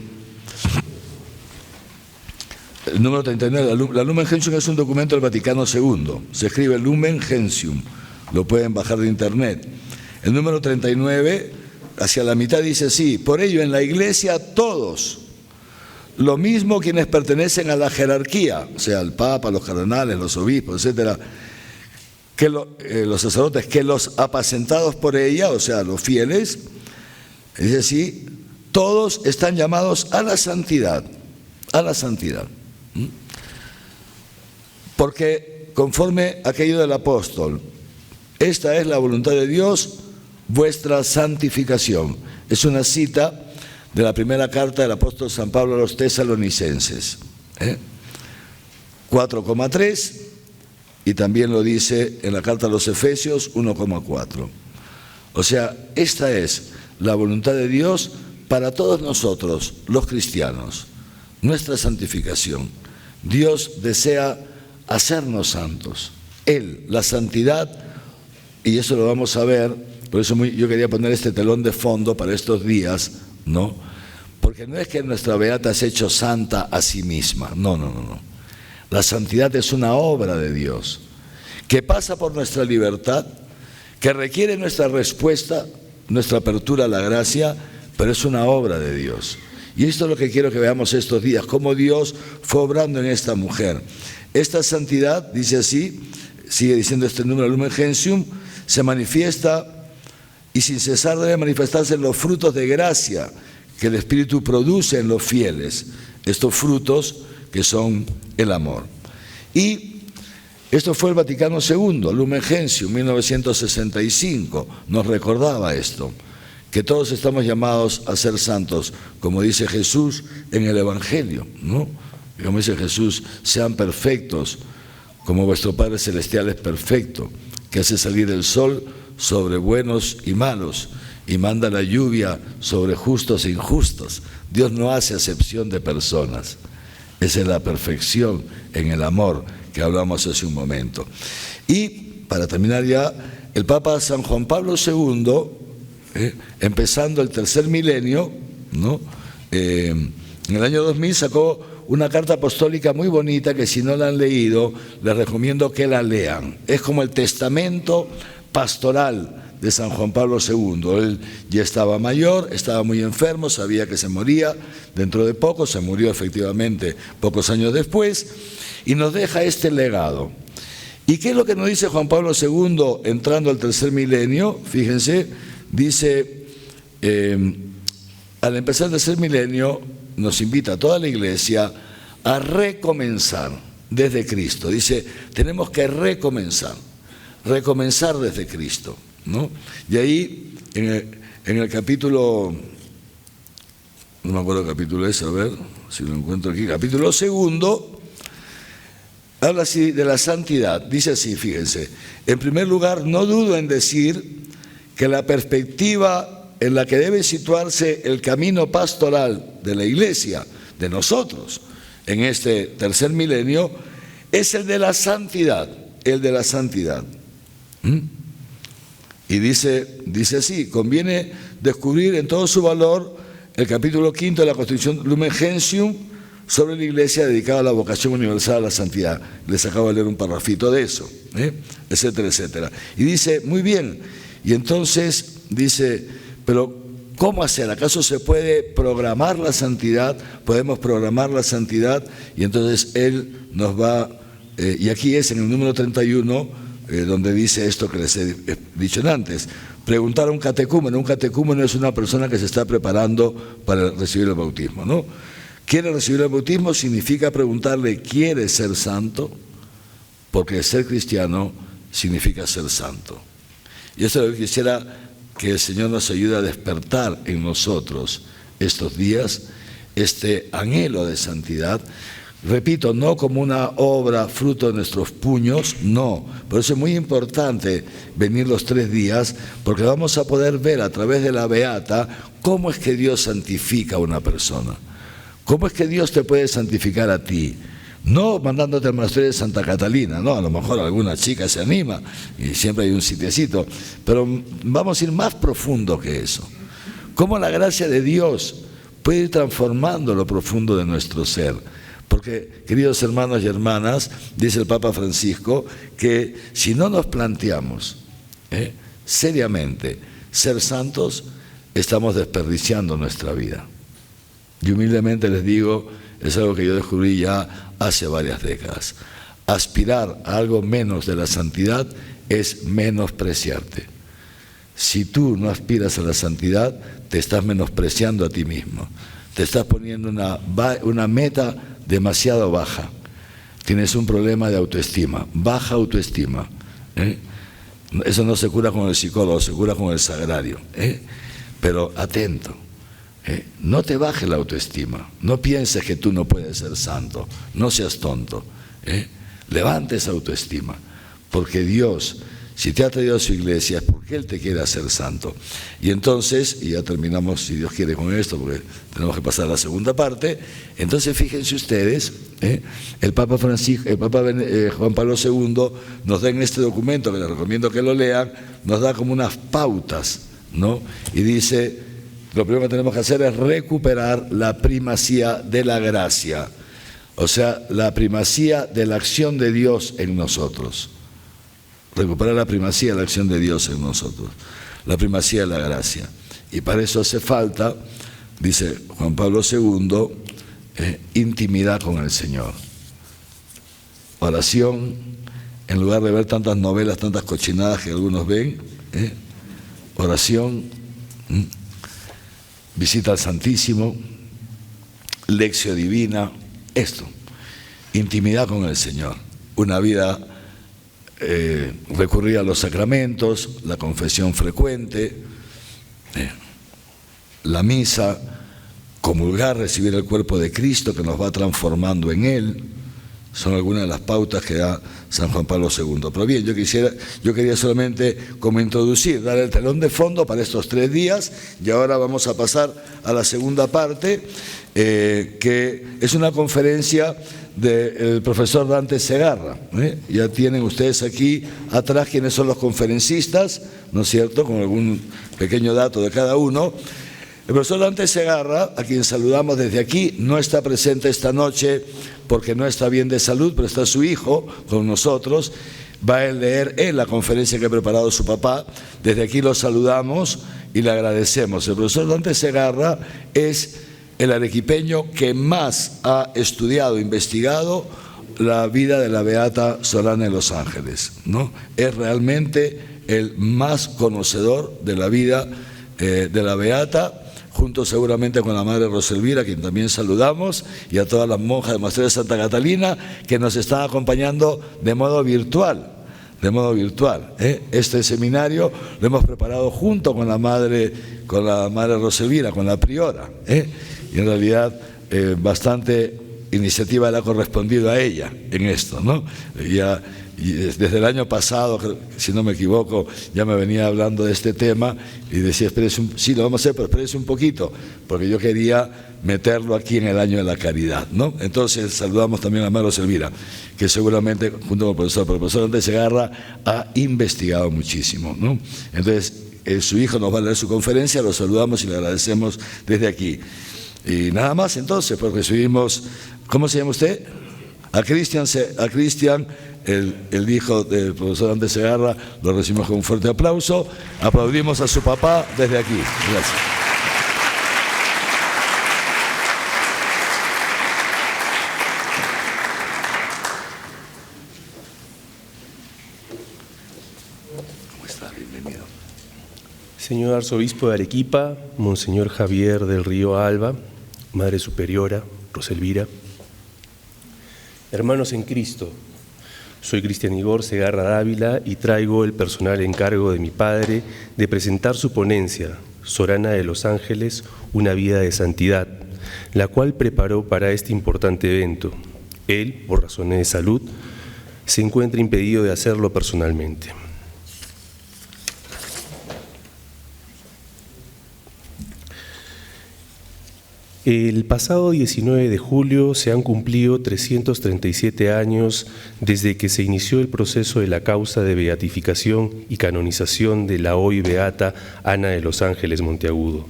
El número 39, la Lumen Gentium es un documento del Vaticano II. Se escribe Lumen Gentium, lo pueden bajar de internet. El número 39, hacia la mitad dice así: por ello en la Iglesia todos, lo mismo quienes pertenecen a la jerarquía, o sea, el Papa, los cardenales, los obispos, etcétera, que los sacerdotes, que los apacentados por ella, o sea, los fieles, dice así, todos están llamados a la santidad, a la santidad. Porque conforme aquello del apóstol, esta es la voluntad de Dios, vuestra santificación. Es una cita de la primera carta del apóstol San Pablo a los tesalonicenses, 4,3, y también lo dice en la carta a los Efesios 1,4. O sea, esta es la voluntad de Dios para todos nosotros, los cristianos, nuestra santificación. Dios desea hacernos santos. Él, la santidad, y eso lo vamos a ver, por eso yo quería poner este telón de fondo para estos días, ¿no? Porque no es que nuestra beata se ha hecho santa a sí misma, no. La santidad es una obra de Dios, que pasa por nuestra libertad, que requiere nuestra respuesta, nuestra apertura a la gracia, pero es una obra de Dios. Y esto es lo que quiero que veamos estos días, cómo Dios fue obrando en esta mujer. Esta santidad, dice así, sigue diciendo este número Lumen Gentium, se manifiesta y sin cesar debe manifestarse en los frutos de gracia que el Espíritu produce en los fieles, estos frutos que son el amor. Y esto fue el Vaticano II, Lumen Gentium, 1965, nos recordaba esto, que todos estamos llamados a ser santos, como dice Jesús en el Evangelio, ¿no? Y como dice Jesús, sean perfectos, como vuestro Padre Celestial es perfecto, que hace salir el sol sobre buenos y malos, y manda la lluvia sobre justos e injustos. Dios no hace acepción de personas. Esa es la perfección en el amor que hablamos hace un momento. Y, para terminar ya, el Papa San Juan Pablo II, empezando el tercer milenio, ¿no? En el año 2000 sacó una carta apostólica muy bonita que si no la han leído, les recomiendo que la lean. Es como el testamento pastoral de San Juan Pablo II. Él ya estaba mayor, estaba muy enfermo, sabía que se moría dentro de poco, se murió efectivamente pocos años después, y nos deja este legado. ¿Y qué es lo que nos dice Juan Pablo II entrando al tercer milenio? Fíjense, dice, al empezar el tercer milenio, nos invita a toda la Iglesia a recomenzar desde Cristo. Dice, tenemos que recomenzar desde Cristo, ¿no? Y ahí, en el capítulo, no me acuerdo el capítulo es, a ver si lo encuentro aquí, capítulo 2, habla así de la santidad. Dice así, fíjense, en primer lugar, no dudo en decir que la perspectiva en la que debe situarse el camino pastoral de la Iglesia, de nosotros, en este tercer milenio, es el de la santidad, Y dice así, conviene descubrir en todo su valor el capítulo 5 de la Constitución Lumen Gentium sobre la iglesia dedicada a la vocación universal a la santidad. Les acabo de leer un parrafito de eso, etcétera, etcétera. Y dice, muy bien, y entonces dice, pero ¿cómo hacer? ¿Acaso se puede programar la santidad? Podemos programar la santidad, y entonces él nos va, y aquí es en el número 31, donde dice esto que les he dicho antes. Preguntar a un catecúmeno es una persona que se está preparando para recibir el bautismo, ¿no? ¿Quiere recibir el bautismo? Significa preguntarle, ¿quiere ser santo? Porque ser cristiano significa ser santo. Y eso es lo que quisiera que el Señor nos ayude a despertar en nosotros estos días, este anhelo de santidad. Repito, no como una obra fruto de nuestros puños, no. Por eso es muy importante venir los 3 días, porque vamos a poder ver a través de la Beata cómo es que Dios santifica a una persona. ¿Cómo es que Dios te puede santificar a ti? No mandándote al monasterio de Santa Catalina, no, a lo mejor alguna chica se anima y siempre hay un sitiecito, pero vamos a ir más profundo que eso. ¿Cómo la gracia de Dios puede ir transformando lo profundo de nuestro ser? Porque, queridos hermanos y hermanas, dice el Papa Francisco, que si no nos planteamos seriamente ser santos, estamos desperdiciando nuestra vida. Y humildemente les digo, es algo que yo descubrí ya hace varias décadas. Aspirar a algo menos de la santidad es menospreciarte. Si tú no aspiras a la santidad, te estás menospreciando a ti mismo. Te estás poniendo una meta demasiado baja. Tienes un problema de autoestima, baja autoestima. Eso no se cura con el psicólogo, se cura con el sagrario. Pero atento. No te baje la autoestima, no pienses que tú no puedes ser santo, no seas tonto, levanta esa autoestima, porque Dios, si te ha traído a su iglesia, es porque Él te quiere hacer santo. Y entonces, y ya terminamos, si Dios quiere, con esto, porque tenemos que pasar a la segunda parte. Entonces fíjense ustedes, el Papa Francisco, el Papa Juan Pablo II nos da en este documento, que les recomiendo que lo lean, nos da como unas pautas, ¿no? Y dice, lo primero que tenemos que hacer es recuperar la primacía de la gracia, o sea, la primacía de la acción de Dios en nosotros. Recuperar la primacía de la acción de Dios en nosotros, la primacía de la gracia. Y para eso hace falta, dice Juan Pablo II, intimidad con el Señor. Oración, en lugar de ver tantas novelas, tantas cochinadas que algunos ven, oración, visita al Santísimo, lección divina, esto, intimidad con el Señor, una vida recurrir a los sacramentos, la confesión frecuente, la misa, comulgar, recibir el cuerpo de Cristo que nos va transformando en Él. Son algunas de las pautas que da San Juan Pablo II. Pero bien, yo quería solamente como introducir, dar el telón de fondo para estos 3 días, y ahora vamos a pasar a la segunda parte, que es una conferencia del profesor Dante Segarra. Ya tienen ustedes aquí atrás quiénes son los conferencistas, ¿no es cierto?, con algún pequeño dato de cada uno. El profesor Dante Segarra, a quien saludamos desde aquí, no está presente esta noche porque no está bien de salud, pero está su hijo con nosotros. Va a leer en la conferencia que ha preparado su papá. Desde aquí lo saludamos y le agradecemos. El profesor Dante Segarra es el arequipeño que más ha estudiado, investigado la vida de la Beata Solana de los Ángeles, ¿no? Es realmente el más conocedor de la vida de la Beata, junto seguramente con la Madre Roselvira, a quien también saludamos, y a todas las monjas del monasterio de Santa Catalina que nos están acompañando de modo virtual. Este seminario lo hemos preparado junto con la Madre Roselvira, con la priora, y en realidad bastante iniciativa le ha correspondido a ella en esto, ¿no? Y desde el año pasado, si no me equivoco, ya me venía hablando de este tema y decía, sí, lo vamos a hacer, pero espérese un poquito, porque yo quería meterlo aquí en el año de la caridad, ¿no? Entonces saludamos también a Madre Elvira, que seguramente, junto con el profesor Dante Segarra, ha investigado muchísimo, ¿no? Entonces, su hijo nos va a leer su conferencia, lo saludamos y le agradecemos desde aquí. Y nada más entonces, pues recibimos, ¿cómo se llama usted? A Cristian, el hijo del profesor Andrés Segarra, lo recibimos con un fuerte aplauso. Aplaudimos a su papá desde aquí. Gracias. ¿Cómo está? Bienvenido. Señor Arzobispo de Arequipa, Monseñor Javier del Río Alba, Madre Superiora, Roselvira, hermanos en Cristo, soy Cristian Igor Segarra Dávila y traigo el personal encargo de mi padre de presentar su ponencia, Sorana de los Ángeles, una vida de santidad, la cual preparó para este importante evento. Él, por razones de salud, se encuentra impedido de hacerlo personalmente. El pasado 19 de julio se han cumplido 337 años desde que se inició el proceso de la causa de beatificación y canonización de la hoy beata Ana de los Ángeles Monteagudo.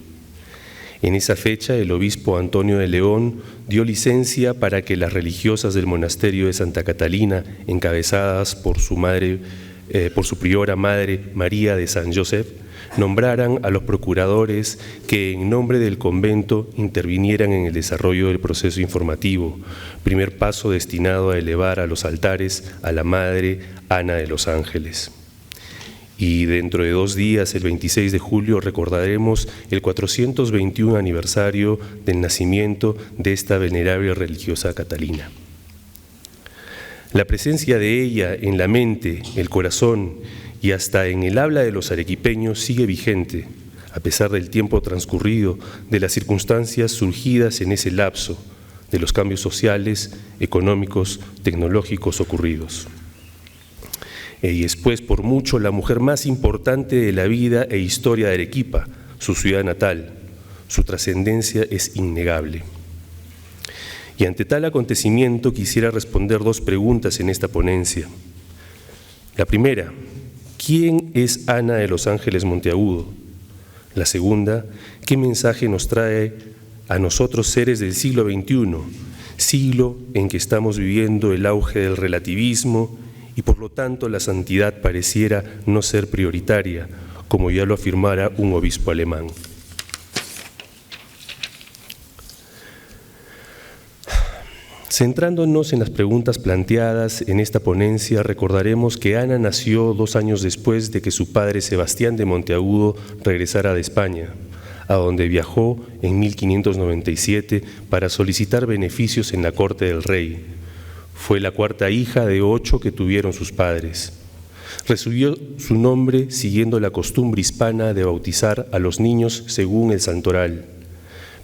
En esa fecha, el obispo Antonio de León dio licencia para que las religiosas del monasterio de Santa Catalina, encabezadas por su priora madre María de San Joseph, nombraran a los procuradores que en nombre del convento intervinieran en el desarrollo del proceso informativo, primer paso destinado a elevar a los altares a la Madre Ana de los Ángeles. Y dentro de 2 días, el 26 de julio, recordaremos el 421 aniversario del nacimiento de esta venerable religiosa Catalina. La presencia de ella en la mente, el corazón y hasta en el habla de los arequipeños sigue vigente, a pesar del tiempo transcurrido, de las circunstancias surgidas en ese lapso, de los cambios sociales, económicos, tecnológicos ocurridos. Y es pues por mucho la mujer más importante de la vida e historia de Arequipa, su ciudad natal. Su trascendencia es innegable. Y ante tal acontecimiento quisiera responder 2 preguntas en esta ponencia. La primera, ¿quién es Ana de los Ángeles Monteagudo? La segunda, ¿qué mensaje nos trae a nosotros seres del siglo XXI, siglo en que estamos viviendo el auge del relativismo y por lo tanto la santidad pareciera no ser prioritaria, como ya lo afirmara un obispo alemán? Centrándonos en las preguntas planteadas en esta ponencia, recordaremos que Ana nació 2 años después de que su padre Sebastián de Monteagudo regresara de España, a donde viajó en 1597 para solicitar beneficios en la corte del rey. Fue la 4ª hija de 8 que tuvieron sus padres. Recibió su nombre siguiendo la costumbre hispana de bautizar a los niños según el santoral,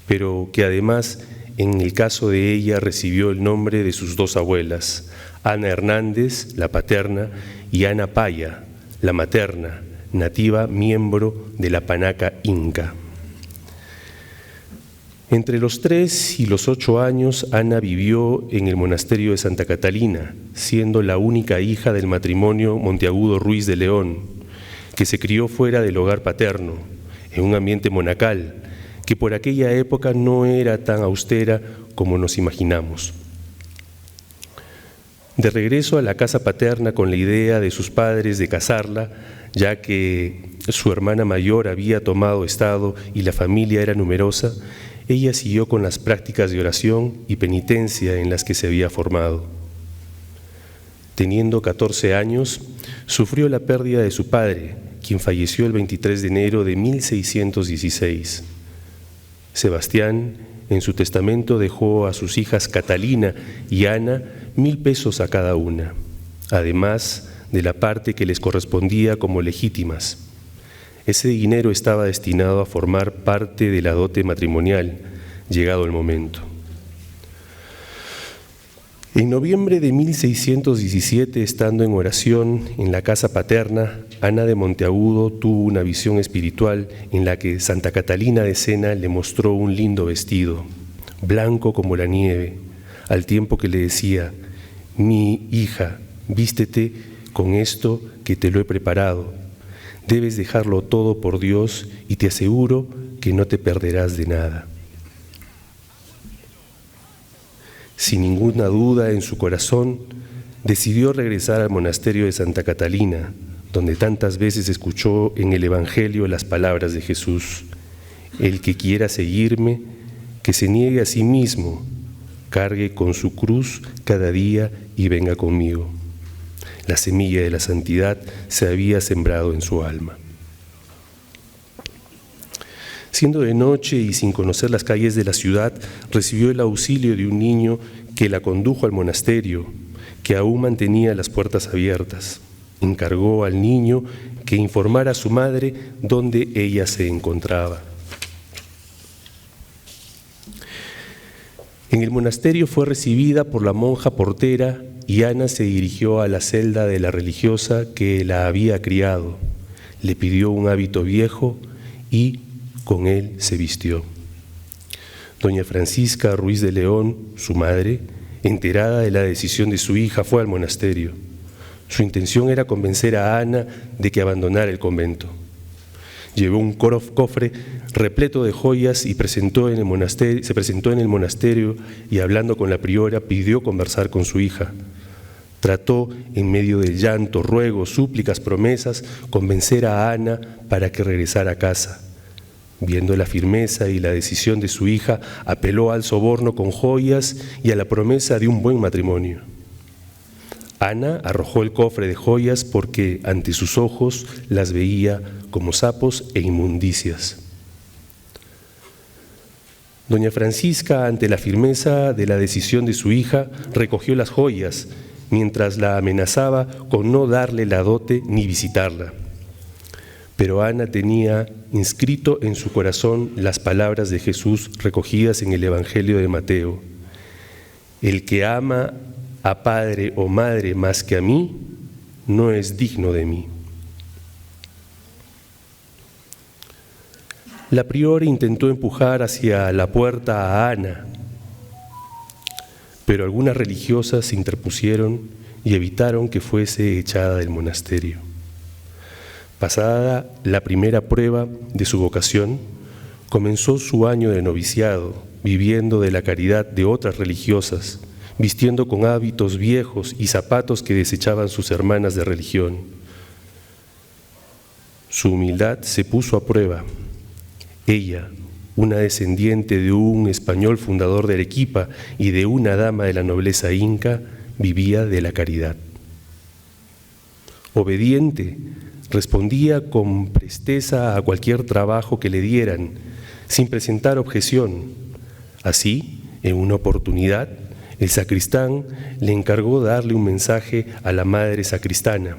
pero que además, en el caso de ella, recibió el nombre de sus 2 abuelas, Ana Hernández, la paterna, y Ana Paya, la materna, nativa miembro de la panaca inca. Entre los 3 y los 8 años, Ana vivió en el monasterio de Santa Catalina, siendo la única hija del matrimonio Monteagudo Ruiz de León, que se crió fuera del hogar paterno, en un ambiente monacal, que por aquella época no era tan austera como nos imaginamos. De regreso a la casa paterna con la idea de sus padres de casarla, ya que su hermana mayor había tomado estado y la familia era numerosa, ella siguió con las prácticas de oración y penitencia en las que se había formado. Teniendo 14 años, sufrió la pérdida de su padre, quien falleció el 23 de enero de 1616. Sebastián, en su testamento, dejó a sus hijas Catalina y Ana 1,000 pesos a cada una, además de la parte que les correspondía como legítimas. Ese dinero estaba destinado a formar parte de la dote matrimonial, llegado el momento. En noviembre de 1617, estando en oración en la casa paterna, Ana de Monteagudo tuvo una visión espiritual en la que Santa Catalina de Sena le mostró un lindo vestido, blanco como la nieve, al tiempo que le decía: «Mi hija, vístete con esto que te lo he preparado. Debes dejarlo todo por Dios y te aseguro que no te perderás de nada». Sin ninguna duda en su corazón, decidió regresar al monasterio de Santa Catalina, donde tantas veces escuchó en el Evangelio las palabras de Jesús: el que quiera seguirme, que se niegue a sí mismo, cargue con su cruz cada día y venga conmigo. La semilla de la santidad se había sembrado en su alma. Siendo de noche y sin conocer las calles de la ciudad, recibió el auxilio de un niño que la condujo al monasterio, que aún mantenía las puertas abiertas. Encargó al niño que informara a su madre dónde ella se encontraba. En el monasterio fue recibida por la monja portera y Ana se dirigió a la celda de la religiosa que la había criado. Le pidió un hábito viejo y con él se vistió. Doña Francisca Ruiz de León, su madre, enterada de la decisión de su hija, fue al monasterio. Su intención era convencer a Ana de que abandonara el convento. Llevó un cofre repleto de joyas y se presentó en el monasterio y, hablando con la priora, pidió conversar con su hija. Trató, en medio del llanto, ruegos, súplicas, promesas, convencer a Ana para que regresara a casa. Viendo la firmeza y la decisión de su hija, apeló al soborno con joyas y a la promesa de un buen matrimonio. Ana arrojó el cofre de joyas porque ante sus ojos las veía como sapos e inmundicias. Doña Francisca, ante la firmeza de la decisión de su hija, recogió las joyas, mientras la amenazaba con no darle la dote ni visitarla. Pero Ana tenía inscrito en su corazón las palabras de Jesús recogidas en el Evangelio de Mateo: el que ama a padre o madre más que a mí, no es digno de mí. La priora intentó empujar hacia la puerta a Ana, pero algunas religiosas se interpusieron y evitaron que fuese echada del monasterio. Pasada la primera prueba de su vocación, comenzó su año de noviciado, viviendo de la caridad de otras religiosas, vistiendo con hábitos viejos y zapatos que desechaban sus hermanas de religión. Su humildad se puso a prueba. Ella, una descendiente de un español fundador de Arequipa y de una dama de la nobleza inca, vivía de la caridad. Obediente, respondía con presteza a cualquier trabajo que le dieran, sin presentar objeción. Así, en una oportunidad, el sacristán le encargó darle un mensaje a la madre sacristana.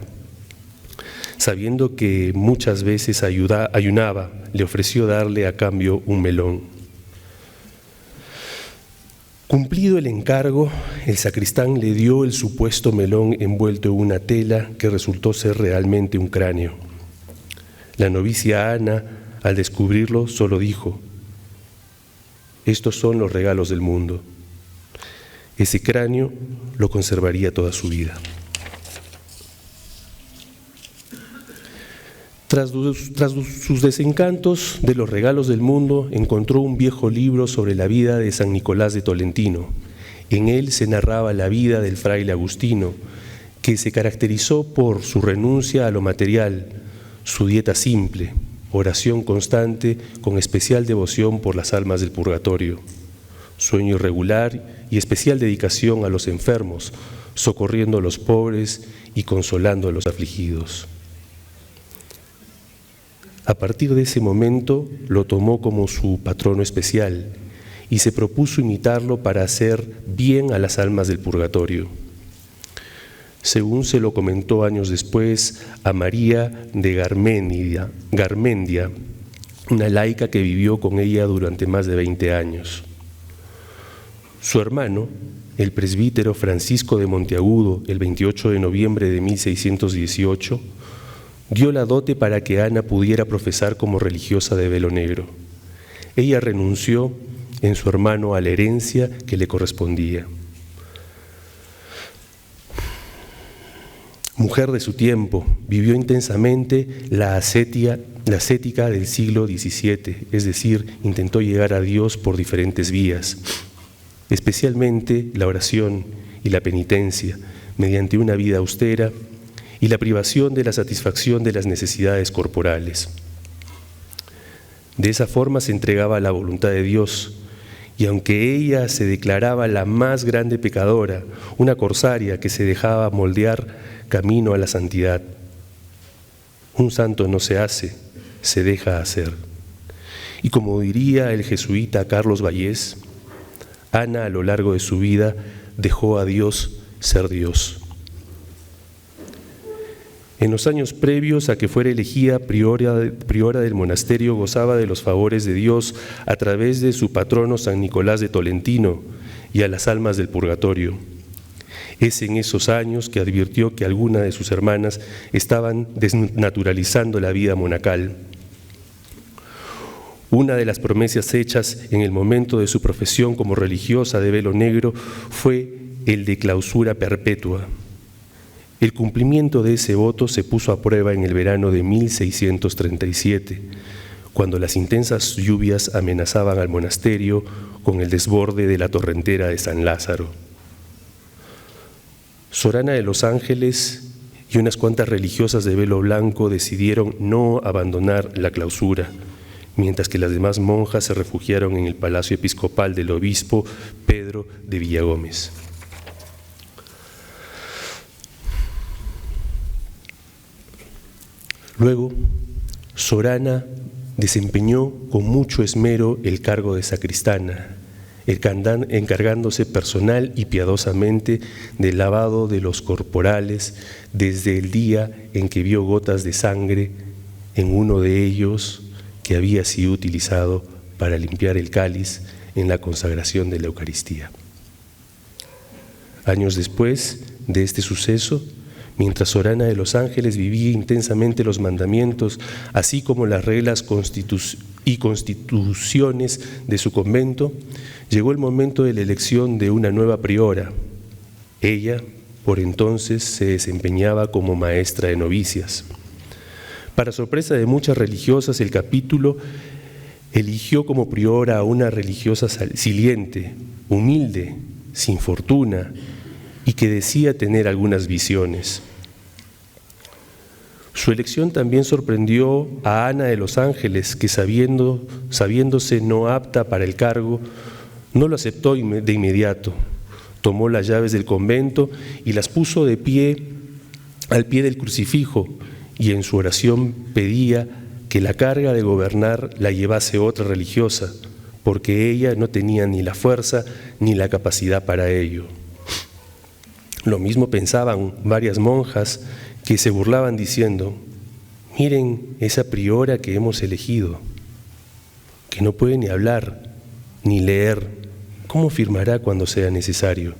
Sabiendo que muchas veces ayunaba, le ofreció darle a cambio un melón. Cumplido el encargo, el sacristán le dio el supuesto melón envuelto en una tela que resultó ser realmente un cráneo. La novicia Ana, al descubrirlo, solo dijo: estos son los regalos del mundo. Ese cráneo lo conservaría toda su vida. Tras sus desencantos de los regalos del mundo, encontró un viejo libro sobre la vida de San Nicolás de Tolentino. En él se narraba la vida del fraile agustino, que se caracterizó por su renuncia a lo material, su dieta simple, oración constante con especial devoción por las almas del purgatorio, sueño irregular y especial dedicación a los enfermos, socorriendo a los pobres y consolando a los afligidos. A partir de ese momento lo tomó como su patrono especial y se propuso imitarlo para hacer bien a las almas del purgatorio. Según se lo comentó años después a María de Garmendia, una laica que vivió con ella durante más de 20 años. Su hermano, el presbítero Francisco de Monteagudo, el 28 de noviembre de 1618, dio la dote para que Ana pudiera profesar como religiosa de velo negro. Ella renunció en su hermano a la herencia que le correspondía. Mujer de su tiempo, vivió intensamente la ascética del siglo XVII, es decir, intentó llegar a Dios por diferentes vías. especialmente la oración y la penitencia, mediante una vida austera y la privación de la satisfacción de las necesidades corporales. De esa forma se entregaba a la voluntad de Dios, y aunque ella se declaraba la más grande pecadora, una corsaria que se dejaba moldear camino a la santidad. Un santo no se hace, se deja hacer. Y como diría el jesuita Carlos Vallés, Ana a lo largo de su vida dejó a Dios ser Dios. En los años previos a que fuera elegida priora del monasterio, gozaba de los favores de Dios a través de su patrono San Nicolás de Tolentino y a las almas del purgatorio. Es en esos años que advirtió que algunas de sus hermanas estaban desnaturalizando la vida monacal. Una de las promesas hechas en el momento de su profesión como religiosa de velo negro fue el de clausura perpetua. El cumplimiento de ese voto se puso a prueba en el verano de 1637, cuando las intensas lluvias amenazaban al monasterio con el desborde de la torrentera de San Lázaro. Sor Ana de los Ángeles y unas cuantas religiosas de velo blanco decidieron no abandonar la clausura, mientras que las demás monjas se refugiaron en el palacio episcopal del obispo Pedro de Villagómez. Luego, Sor Ana desempeñó con mucho esmero el cargo de sacristana, encargándose personal y piadosamente del lavado de los corporales desde el día en que vio gotas de sangre en uno de ellos que había sido utilizado para limpiar el cáliz en la consagración de la Eucaristía. Años después de este suceso, mientras Sor Ana de los Ángeles vivía intensamente los mandamientos, así como las reglas y constituciones de su convento, llegó el momento de la elección de una nueva priora. Ella, por entonces, se desempeñaba como maestra de novicias. Para sorpresa de muchas religiosas, el capítulo eligió como priora a una religiosa siliente, humilde, sin fortuna y que decía tener algunas visiones. Su elección también sorprendió a Ana de los Ángeles, que sabiéndose no apta para el cargo, no lo aceptó de inmediato. Tomó las llaves del convento y las puso al pie del crucifijo, y en su oración pedía que la carga de gobernar la llevase otra religiosa, porque ella no tenía ni la fuerza ni la capacidad para ello. Lo mismo pensaban varias monjas que se burlaban diciendo: miren esa priora que hemos elegido, que no puede ni hablar ni leer, ¿cómo firmará cuando sea necesario?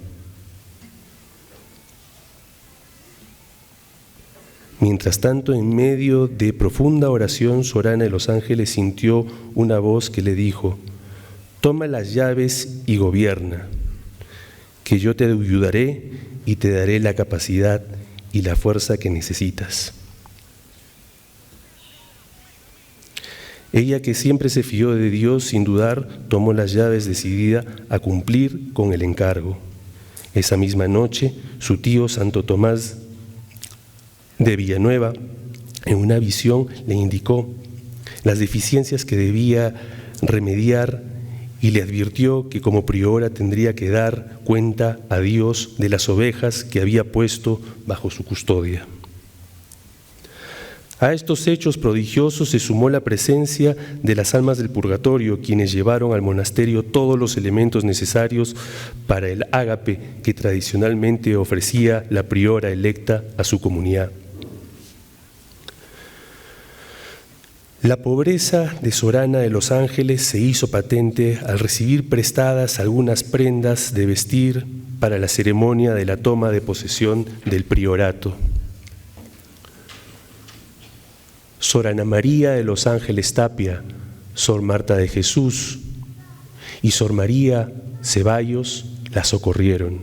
Mientras tanto, en medio de profunda oración, Sor Ana de los Ángeles sintió una voz que le dijo: toma las llaves y gobierna, que yo te ayudaré y te daré la capacidad y la fuerza que necesitas. Ella, que siempre se fió de Dios sin dudar, tomó las llaves decidida a cumplir con el encargo. Esa misma noche, su tío Santo Tomás de Villanueva, en una visión, le indicó las deficiencias que debía remediar y le advirtió que como priora tendría que dar cuenta a Dios de las ovejas que había puesto bajo su custodia. A estos hechos prodigiosos se sumó la presencia de las almas del purgatorio, quienes llevaron al monasterio todos los elementos necesarios para el ágape que tradicionalmente ofrecía la priora electa a su comunidad. La pobreza de Sor Ana de los Ángeles se hizo patente al recibir prestadas algunas prendas de vestir para la ceremonia de la toma de posesión del priorato. Sor Ana María de los Ángeles Tapia, Sor Marta de Jesús y Sor María Ceballos la socorrieron.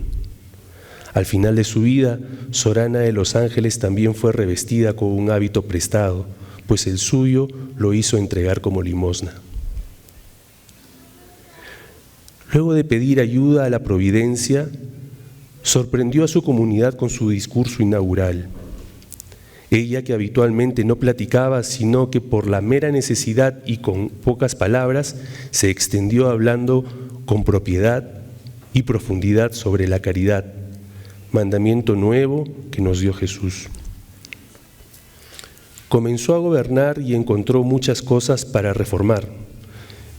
Al final de su vida, Sor Ana de los Ángeles también fue revestida con un hábito prestado, pues el suyo lo hizo entregar como limosna. Luego de pedir ayuda a la providencia, sorprendió a su comunidad con su discurso inaugural. Ella, que habitualmente no platicaba, sino que por la mera necesidad y con pocas palabras, se extendió hablando con propiedad y profundidad sobre la caridad, mandamiento nuevo que nos dio Jesús. Comenzó a gobernar y encontró muchas cosas para reformar.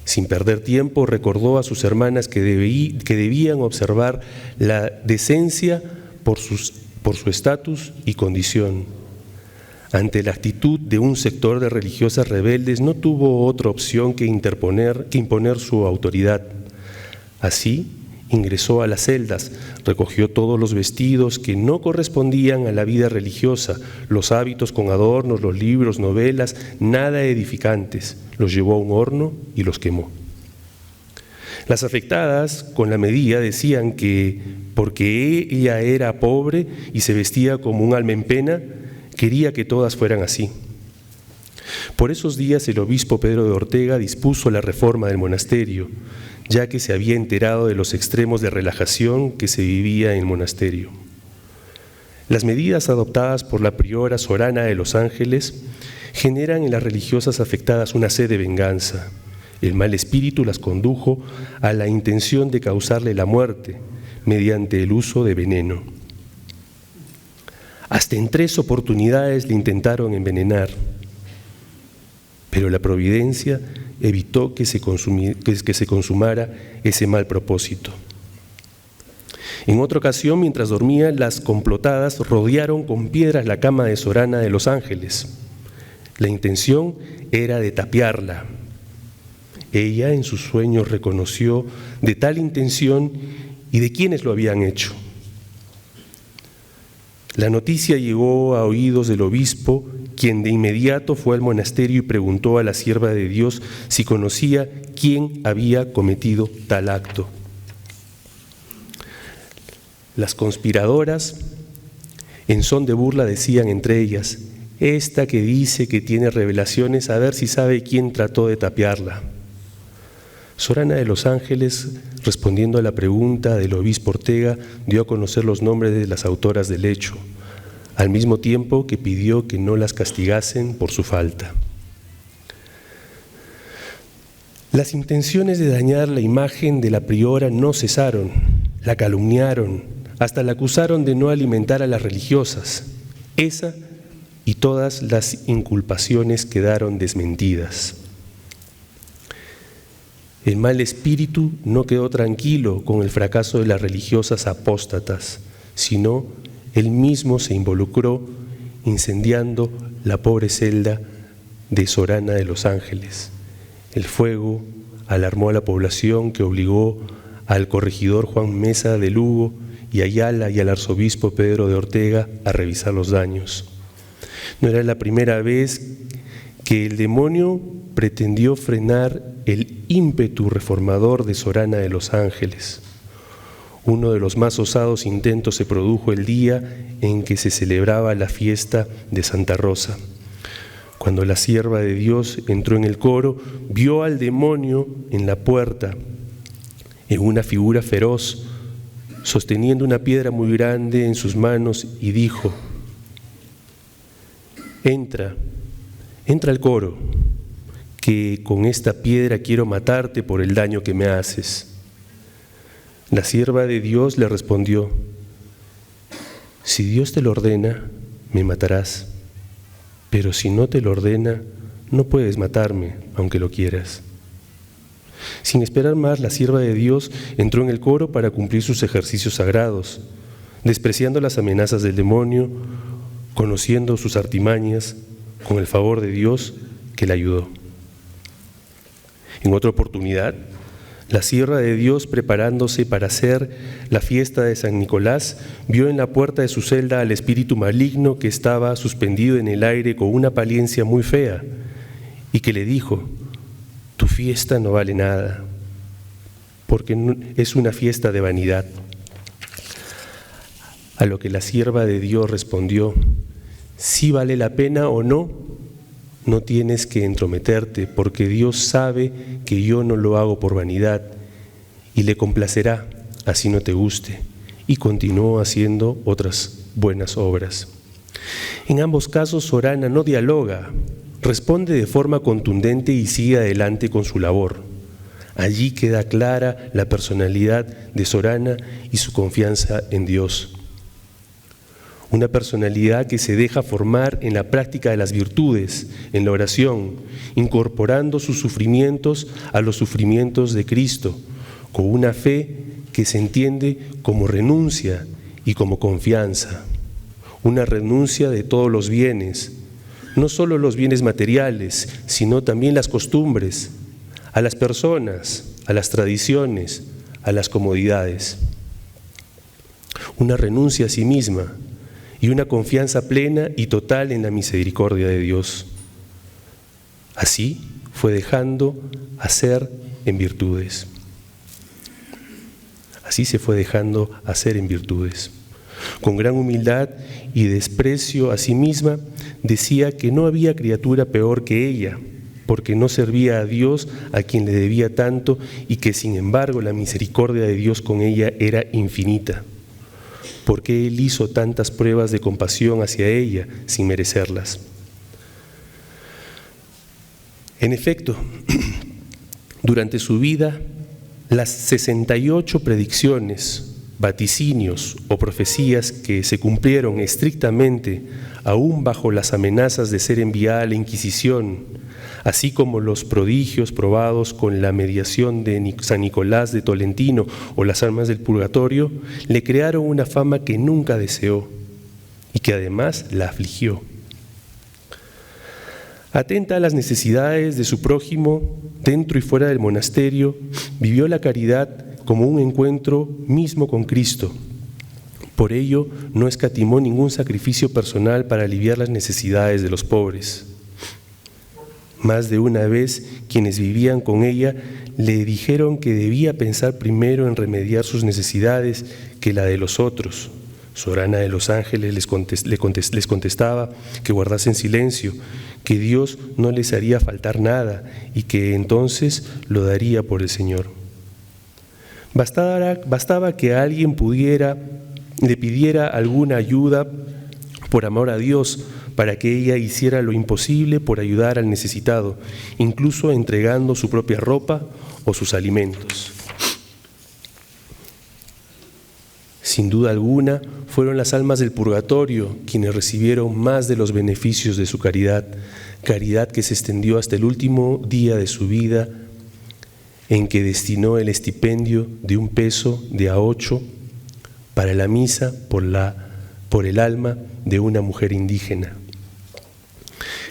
Sin perder tiempo, recordó a sus hermanas que debían observar la decencia por su estatus y condición. Ante la actitud de un sector de religiosas rebeldes, no tuvo otra opción que imponer su autoridad. Así, ingresó a las celdas, recogió todos los vestidos que no correspondían a la vida religiosa, los hábitos con adornos, los libros, novelas, nada edificantes, los llevó a un horno y los quemó. Las afectadas, con la medida, decían que porque ella era pobre y se vestía como un alma en pena, quería que todas fueran así. Por esos días el obispo Pedro de Ortega dispuso la reforma del monasterio, ya que se había enterado de los extremos de relajación que se vivía en el monasterio. Las medidas adoptadas por la priora Sorana de Los Ángeles generan en las religiosas afectadas una sed de venganza. El mal espíritu las condujo a la intención de causarle la muerte mediante el uso de veneno. Hasta en 3 oportunidades le intentaron envenenar, pero la providencia evitó que se consumara ese mal propósito. En otra ocasión, mientras dormía, las complotadas rodearon con piedras la cama de Sorana de Los Ángeles. La intención era de tapiarla. Ella en sus sueños reconoció de tal intención y de quiénes lo habían hecho. La noticia llegó a oídos del obispo, quien de inmediato fue al monasterio y preguntó a la sierva de Dios si conocía quién había cometido tal acto. Las conspiradoras, en son de burla, decían entre ellas: esta que dice que tiene revelaciones, a ver si sabe quién trató de tapiarla. Sorana de Los Ángeles, respondiendo a la pregunta del obispo Ortega, dio a conocer los nombres de las autoras del hecho, al mismo tiempo que pidió que no las castigasen por su falta. Las intenciones de dañar la imagen de la priora no cesaron, la calumniaron, hasta la acusaron de no alimentar a las religiosas. Esa y todas las inculpaciones quedaron desmentidas. El mal espíritu no quedó tranquilo con el fracaso de las religiosas apóstatas, sino él mismo se involucró incendiando la pobre celda de Sorana de Los Ángeles. El fuego alarmó a la población, que obligó al corregidor Juan Mesa de Lugo y Ayala y al arzobispo Pedro de Ortega a revisar los daños. No era la primera vez que el demonio pretendió frenar el ímpetu reformador de Sorana de Los Ángeles. Uno de los más osados intentos se produjo el día en que se celebraba la fiesta de Santa Rosa. Cuando la sierva de Dios entró en el coro, vio al demonio en la puerta, en una figura feroz, sosteniendo una piedra muy grande en sus manos, y dijo: entra al coro, que con esta piedra quiero matarte por el daño que me haces. La sierva de Dios le respondió: si Dios te lo ordena, me matarás, pero si no te lo ordena, no puedes matarme, aunque lo quieras. Sin esperar más, la sierva de Dios entró en el coro para cumplir sus ejercicios sagrados, despreciando las amenazas del demonio, conociendo sus artimañas, con el favor de Dios que la ayudó. En otra oportunidad, la sierva de Dios, preparándose para hacer la fiesta de San Nicolás, vio en la puerta de su celda al espíritu maligno que estaba suspendido en el aire con una apariencia muy fea, y que le dijo: tu fiesta no vale nada, porque es una fiesta de vanidad. A lo que la sierva de Dios respondió: si vale la pena o no, no tienes que entrometerte, porque Dios sabe que yo no lo hago por vanidad y le complacerá, así no te guste, y continuó haciendo otras buenas obras. En ambos casos, Sorana no dialoga, responde de forma contundente y sigue adelante con su labor. Allí queda clara la personalidad de Sorana y su confianza en Dios. Una personalidad que se deja formar en la práctica de las virtudes, en la oración, incorporando sus sufrimientos a los sufrimientos de Cristo, con una fe que se entiende como renuncia y como confianza. Una renuncia de todos los bienes, no solo los bienes materiales, sino también las costumbres, a las personas, a las tradiciones, a las comodidades. Una renuncia a sí misma y una confianza plena y total en la misericordia de Dios. Así fue dejando hacer en virtudes. Así se fue dejando hacer en virtudes. Con gran humildad y desprecio a sí misma, decía que no había criatura peor que ella, porque no servía a Dios a quien le debía tanto y que sin embargo la misericordia de Dios con ella era infinita. Porque Él hizo tantas pruebas de compasión hacia ella sin merecerlas. En efecto, durante su vida, las 68 predicciones, vaticinios o profecías que se cumplieron estrictamente, aún bajo las amenazas de ser enviada a la Inquisición, así como los prodigios probados con la mediación de San Nicolás de Tolentino o las almas del purgatorio, le crearon una fama que nunca deseó y que además la afligió. Atenta a las necesidades de su prójimo, dentro y fuera del monasterio, vivió la caridad como un encuentro mismo con Cristo. Por ello, no escatimó ningún sacrificio personal para aliviar las necesidades de los pobres. Más de una vez, quienes vivían con ella le dijeron que debía pensar primero en remediar sus necesidades que la de los otros. Sorana de los Ángeles les contestaba que guardasen silencio, que Dios no les haría faltar nada y que entonces lo daría por el Señor. Bastaba que alguien le pidiera alguna ayuda por amor a Dios para que ella hiciera lo imposible por ayudar al necesitado, incluso entregando su propia ropa o sus alimentos. Sin duda alguna, fueron las almas del purgatorio quienes recibieron más de los beneficios de su caridad, caridad que se extendió hasta el último día de su vida, en que destinó el estipendio de 1 peso de a 8 para la misa por el alma de una mujer indígena.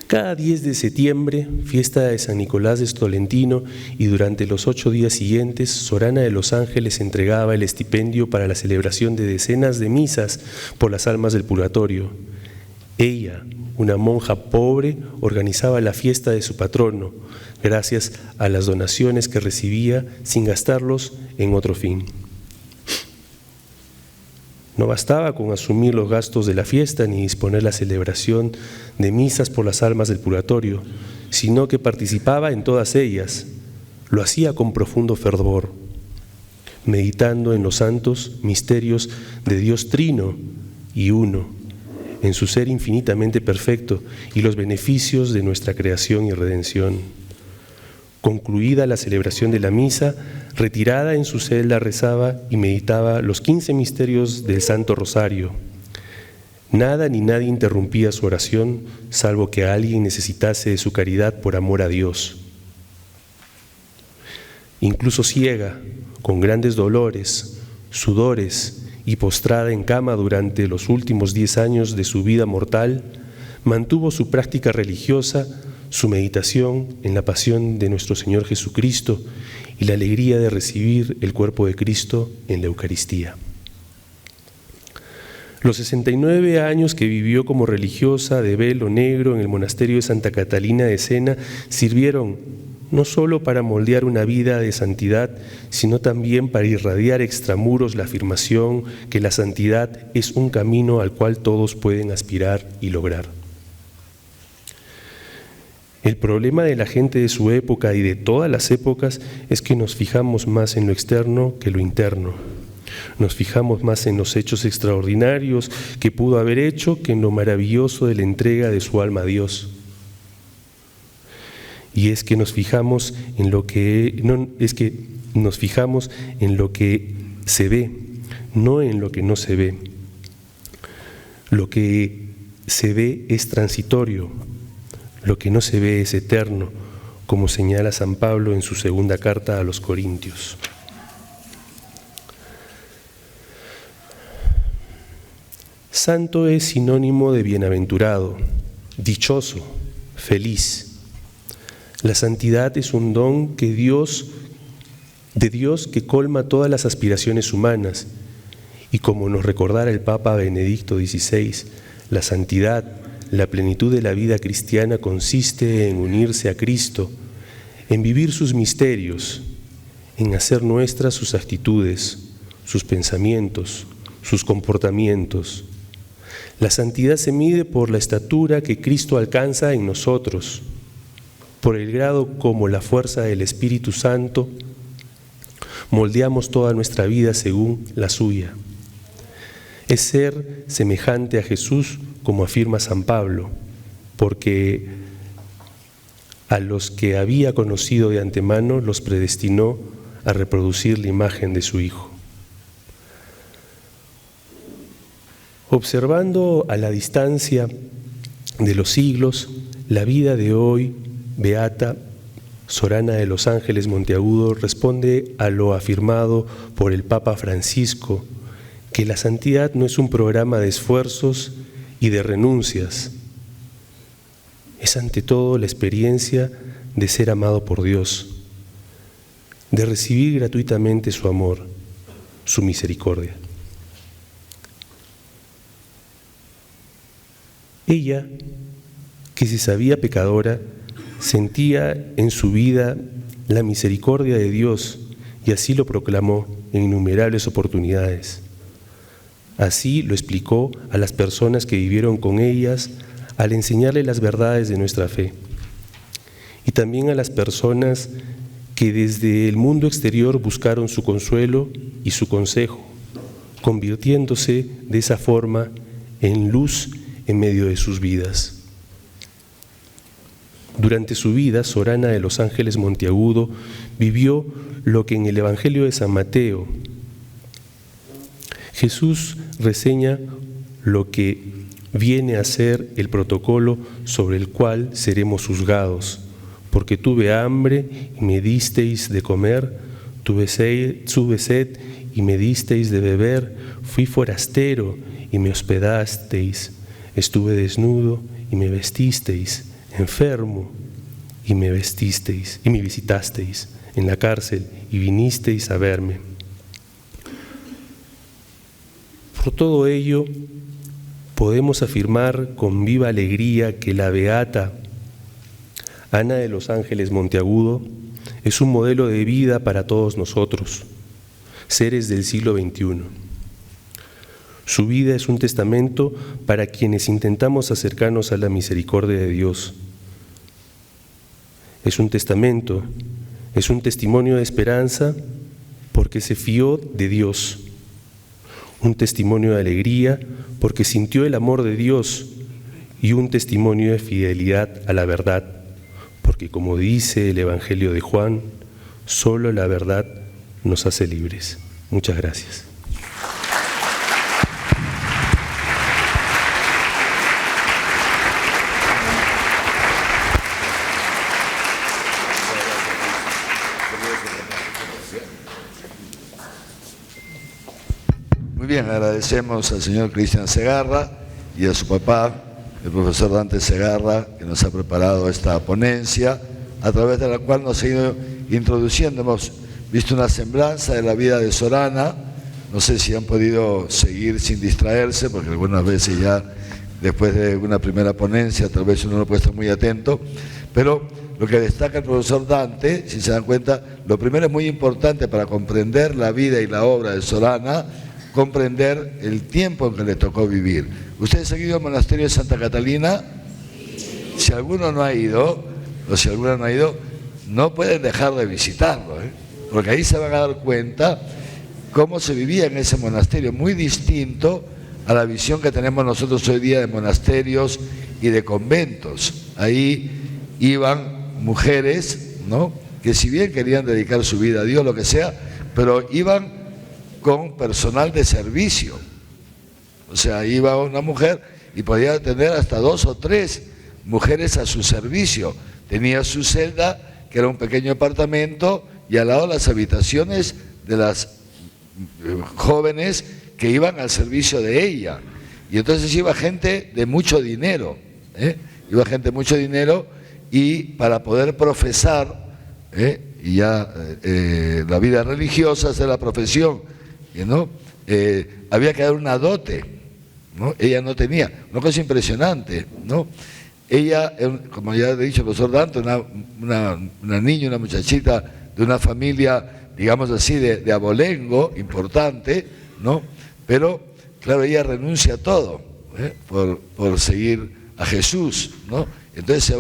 Cada 10 de septiembre, fiesta de San Nicolás de Tolentino, y durante los 8 días siguientes, Sorana de los Ángeles entregaba el estipendio para la celebración de decenas de misas por las almas del purgatorio. Ella, una monja pobre, organizaba la fiesta de su patrono, gracias a las donaciones que recibía sin gastarlos en otro fin. No bastaba con asumir los gastos de la fiesta ni disponer la celebración de misas por las almas del purgatorio, sino que participaba en todas ellas. Lo hacía con profundo fervor, meditando en los santos misterios de Dios Trino y Uno, en su ser infinitamente perfecto y los beneficios de nuestra creación y redención. Concluida la celebración de la misa, retirada en su celda rezaba y meditaba los 15 misterios del Santo Rosario. Nada ni nadie interrumpía su oración, salvo que alguien necesitase de su caridad por amor a Dios. Incluso ciega, con grandes dolores, sudores y postrada en cama durante los últimos 10 años de su vida mortal, mantuvo su práctica religiosa, su meditación en la pasión de nuestro Señor Jesucristo y la alegría de recibir el cuerpo de Cristo en la Eucaristía. Los 69 años que vivió como religiosa de velo negro en el monasterio de Santa Catalina de Sena sirvieron no solo para moldear una vida de santidad, sino también para irradiar extramuros la afirmación que la santidad es un camino al cual todos pueden aspirar y lograr. El problema de la gente de su época y de todas las épocas es que nos fijamos más en lo externo que lo interno. Nos fijamos más en los hechos extraordinarios que pudo haber hecho que en lo maravilloso de la entrega de su alma a Dios. Y es que nos fijamos en lo que se ve, no en lo que no se ve. Lo que se ve es transitorio, lo que no se ve es eterno, como señala San Pablo en su segunda carta a los Corintios. Santo es sinónimo de bienaventurado, dichoso, feliz. La santidad es un don de Dios que colma todas las aspiraciones humanas. Y como nos recordara el Papa Benedicto XVI, la santidad, la plenitud de la vida cristiana consiste en unirse a Cristo, en vivir sus misterios, en hacer nuestras sus actitudes, sus pensamientos, sus comportamientos. La santidad se mide por la estatura que Cristo alcanza en nosotros, por el grado como la fuerza del Espíritu Santo moldeamos toda nuestra vida según la suya. Es ser semejante a Jesús, como afirma San Pablo, porque a los que había conocido de antemano los predestinó a reproducir la imagen de su Hijo. Observando a la distancia de los siglos, la vida de hoy, beata Sorana de los Ángeles Monteagudo responde a lo afirmado por el Papa Francisco, que la santidad no es un programa de esfuerzos y de renuncias, es ante todo la experiencia de ser amado por Dios, de recibir gratuitamente su amor, su misericordia. Ella, que se sabía pecadora, sentía en su vida la misericordia de Dios y así lo proclamó en innumerables oportunidades. Así lo explicó a las personas que vivieron con ellas al enseñarle las verdades de nuestra fe. Y también a las personas que desde el mundo exterior buscaron su consuelo y su consejo, convirtiéndose de esa forma en luz en medio de sus vidas. Durante su vida, Sorana de los Ángeles Monteagudo vivió lo que en el Evangelio de San Mateo Jesús reseña lo que viene a ser el protocolo sobre el cual seremos juzgados, porque tuve hambre y me disteis de comer, tuve sed y me disteis de beber, fui forastero y me hospedasteis, estuve desnudo y me vestisteis, enfermo y me visitasteis, en la cárcel y vinisteis a verme. Por todo ello, podemos afirmar con viva alegría que la beata Ana de los Ángeles Monteagudo es un modelo de vida para todos nosotros, seres del siglo XXI. Su vida es un testamento para quienes intentamos acercarnos a la misericordia de Dios. Es un testamento, es un testimonio de esperanza porque se fió de Dios. Un testimonio de alegría porque sintió el amor de Dios y un testimonio de fidelidad a la verdad, porque como dice el Evangelio de Juan, solo la verdad nos hace libres. Muchas gracias. Muy bien, agradecemos al señor Cristian Segarra y a su papá, el profesor Dante Segarra, que nos ha preparado esta ponencia, a través de la cual nos ha ido introduciendo. Hemos visto una semblanza de la vida de Sorana. No sé si han podido seguir sin distraerse, porque algunas veces ya después de una primera ponencia tal vez uno no puede estar muy atento, pero lo que destaca el profesor Dante, si se dan cuenta, lo primero es muy importante para comprender la vida y la obra de Sorana, comprender el tiempo en que le tocó vivir. ¿Ustedes han ido al monasterio de Santa Catalina? Si alguno no ha ido, o si alguno no ha ido, no pueden dejar de visitarlo, porque ahí se van a dar cuenta cómo se vivía en ese monasterio, muy distinto a la visión que tenemos nosotros hoy día de monasterios y de conventos. Ahí iban mujeres, ¿no?, que si bien querían dedicar su vida a Dios, lo que sea, pero iban con personal de servicio. O sea, iba una mujer y podía tener hasta 2 o 3 mujeres a su servicio. Tenía su celda, que era un pequeño apartamento, y al lado las habitaciones de las jóvenes que iban al servicio de ella. Y entonces iba gente de mucho dinero, iba gente de mucho dinero, y para poder profesar, y ya la vida religiosa, hacer la profesión, ¿no?, había que dar una dote, ¿no? Ella no tenía, una cosa impresionante, ¿no? Ella, como ya he dicho el profesor Dante, una niña, una muchachita de una familia, digamos así, de abolengo, importante, ¿no? Pero, claro, ella renuncia a todo, por seguir a Jesús, ¿no? Entonces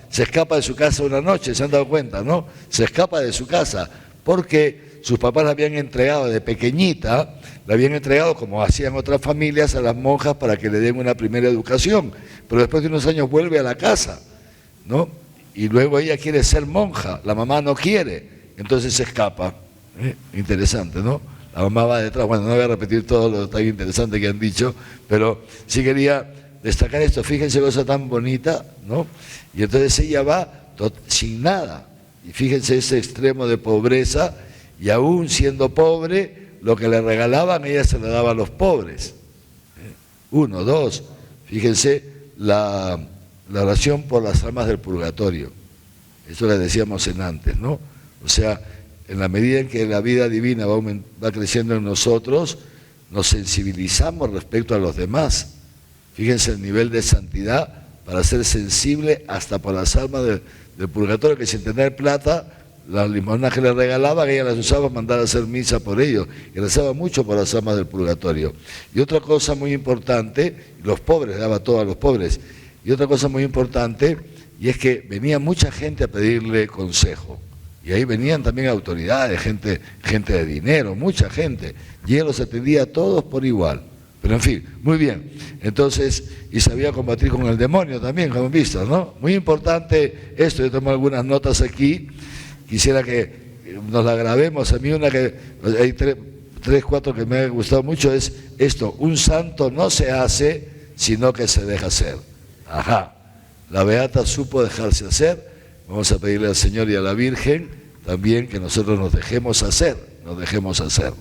se escapa de su casa una noche, ¿se han dado cuenta, no? Se escapa de su casa, porque sus papás la habían entregado de pequeñita, la habían entregado, como hacían otras familias, a las monjas para que le den una primera educación, pero después de unos años vuelve a la casa, ¿no? Y luego ella quiere ser monja, la mamá no quiere, entonces se escapa. Interesante, ¿no? La mamá va detrás. Bueno, no voy a repetir todo lo tan interesante que han dicho, pero sí quería destacar esto. Fíjense, cosa tan bonita, ¿no? Y entonces ella va sin nada, y fíjense ese extremo de pobreza, y aún siendo pobre, lo que le regalaban ella se lo daba a los pobres. 1, 2, fíjense la oración por las almas del purgatorio, eso le decíamos en antes, ¿no? O sea, en la medida en que la vida divina va creciendo en nosotros, nos sensibilizamos respecto a los demás. Fíjense el nivel de santidad para ser sensible hasta por las almas del purgatorio, que sin tener plata, las limonas que le regalaban, ella las usaba para mandar a hacer misa por ellos, y rezaba mucho por las almas del purgatorio. Y otra cosa muy importante, los pobres, daba todo a los pobres, y otra cosa muy importante, y es que venía mucha gente a pedirle consejo, y ahí venían también autoridades, gente de dinero, mucha gente, y ella los atendía a todos por igual. Pero en fin, muy bien. Entonces, y sabía combatir con el demonio también, como han visto, ¿no? Muy importante esto, yo tomo algunas notas aquí, quisiera que nos la grabemos. A mí una que, hay 3, 4 que me ha gustado mucho es esto: un santo no se hace, sino que se deja hacer. Ajá, la beata supo dejarse hacer. Vamos a pedirle al Señor y a la Virgen también que nosotros nos dejemos hacer,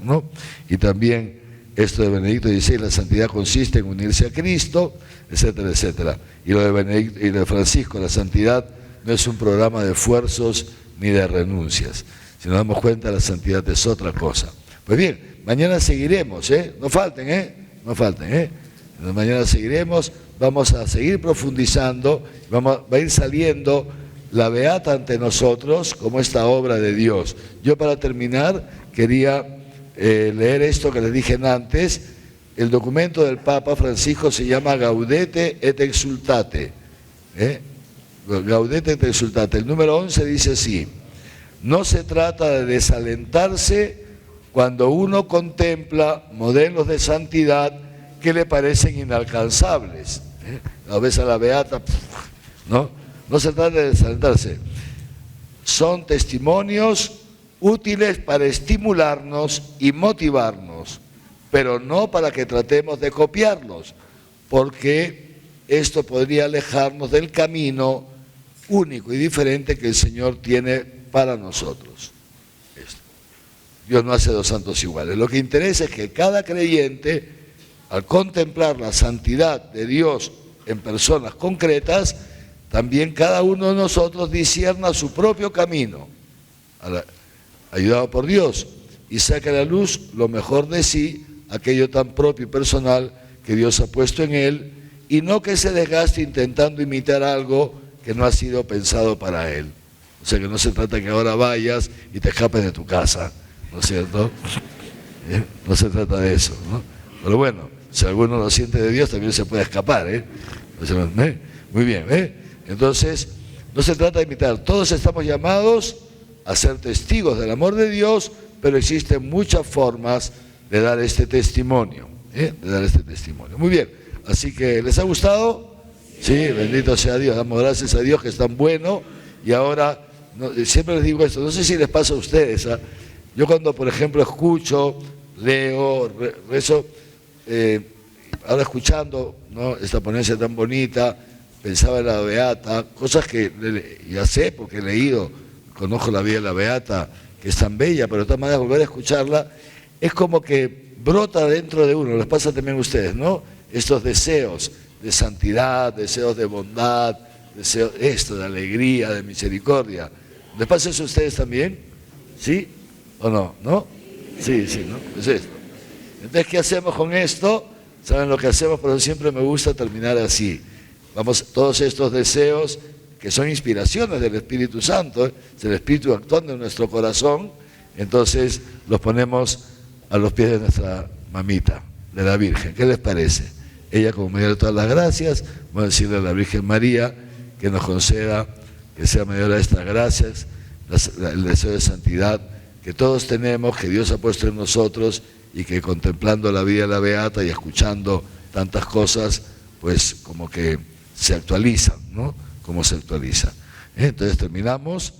¿no? Y también esto de Benedicto XVI, la santidad consiste en unirse a Cristo, etcétera, etcétera. Y lo de Benedicto y de Francisco, la santidad no es un programa de esfuerzos ni de renuncias. Si nos damos cuenta, la santidad es otra cosa. Pues bien, mañana seguiremos, no falten, mañana seguiremos, vamos a seguir profundizando, va a ir saliendo la beata ante nosotros como esta obra de Dios. Yo, para terminar, quería leer esto que les dije antes. El documento del Papa Francisco se llama Gaudete et Exsultate, Gaudete et Exsultate. El número 11 dice así: no se trata de desalentarse cuando uno contempla modelos de santidad que le parecen inalcanzables. A veces a la beata, no se trata de desalentarse. Son testimonios útiles para estimularnos y motivarnos, pero no para que tratemos de copiarlos, porque esto podría alejarnos del camino único y diferente que el Señor tiene para nosotros. Dios no hace 2 santos iguales. Lo que interesa es que cada creyente, al contemplar la santidad de Dios en personas concretas, también cada uno de nosotros discierna su propio camino, ayudado por Dios, y saque a la luz lo mejor de sí, aquello tan propio y personal que Dios ha puesto en él, y no que se desgaste intentando imitar algo que no ha sido pensado para él. O sea, que no se trata que ahora vayas y te escapes de tu casa, ¿no es cierto? No se trata de eso, ¿no? Pero bueno, si alguno lo siente de Dios, también se puede escapar, Muy bien, Entonces, No se trata de imitar, todos estamos llamados a ser testigos del amor de Dios, pero existen muchas formas de dar este testimonio, Muy bien, así que, ¿les ha gustado? Sí, bendito sea Dios, damos gracias a Dios que es tan bueno. Y ahora, siempre les digo esto, no sé si les pasa a ustedes, yo cuando, por ejemplo, escucho, leo, rezo, ahora escuchando, ¿no?, esta ponencia tan bonita, pensaba en la Beata, cosas que ya sé porque he leído, conozco la vida de la Beata, que es tan bella, pero de todas maneras volver a escucharla, es como que brota dentro de uno, les pasa también a ustedes, ¿no? Estos deseos de santidad, deseos de bondad, deseos de alegría, de misericordia. ¿Les pasa eso a ustedes también? ¿Sí o no? ¿No? Sí, ¿no? Es esto. Entonces, ¿qué hacemos con esto? ¿Saben lo que hacemos? Pero siempre me gusta terminar así. Vamos, todos estos deseos que son inspiraciones del Espíritu Santo, es el Espíritu actuando en nuestro corazón, entonces los ponemos a los pies de nuestra mamita, de la Virgen. ¿Qué les parece? Ella, como me dio todas las gracias, voy a decirle a la Virgen María que nos conceda, que sea mayor a estas gracias, el deseo de santidad que todos tenemos, que Dios ha puesto en nosotros, y que contemplando la vida de la Beata y escuchando tantas cosas, pues como que se actualizan, ¿no? Como se actualiza. Entonces terminamos.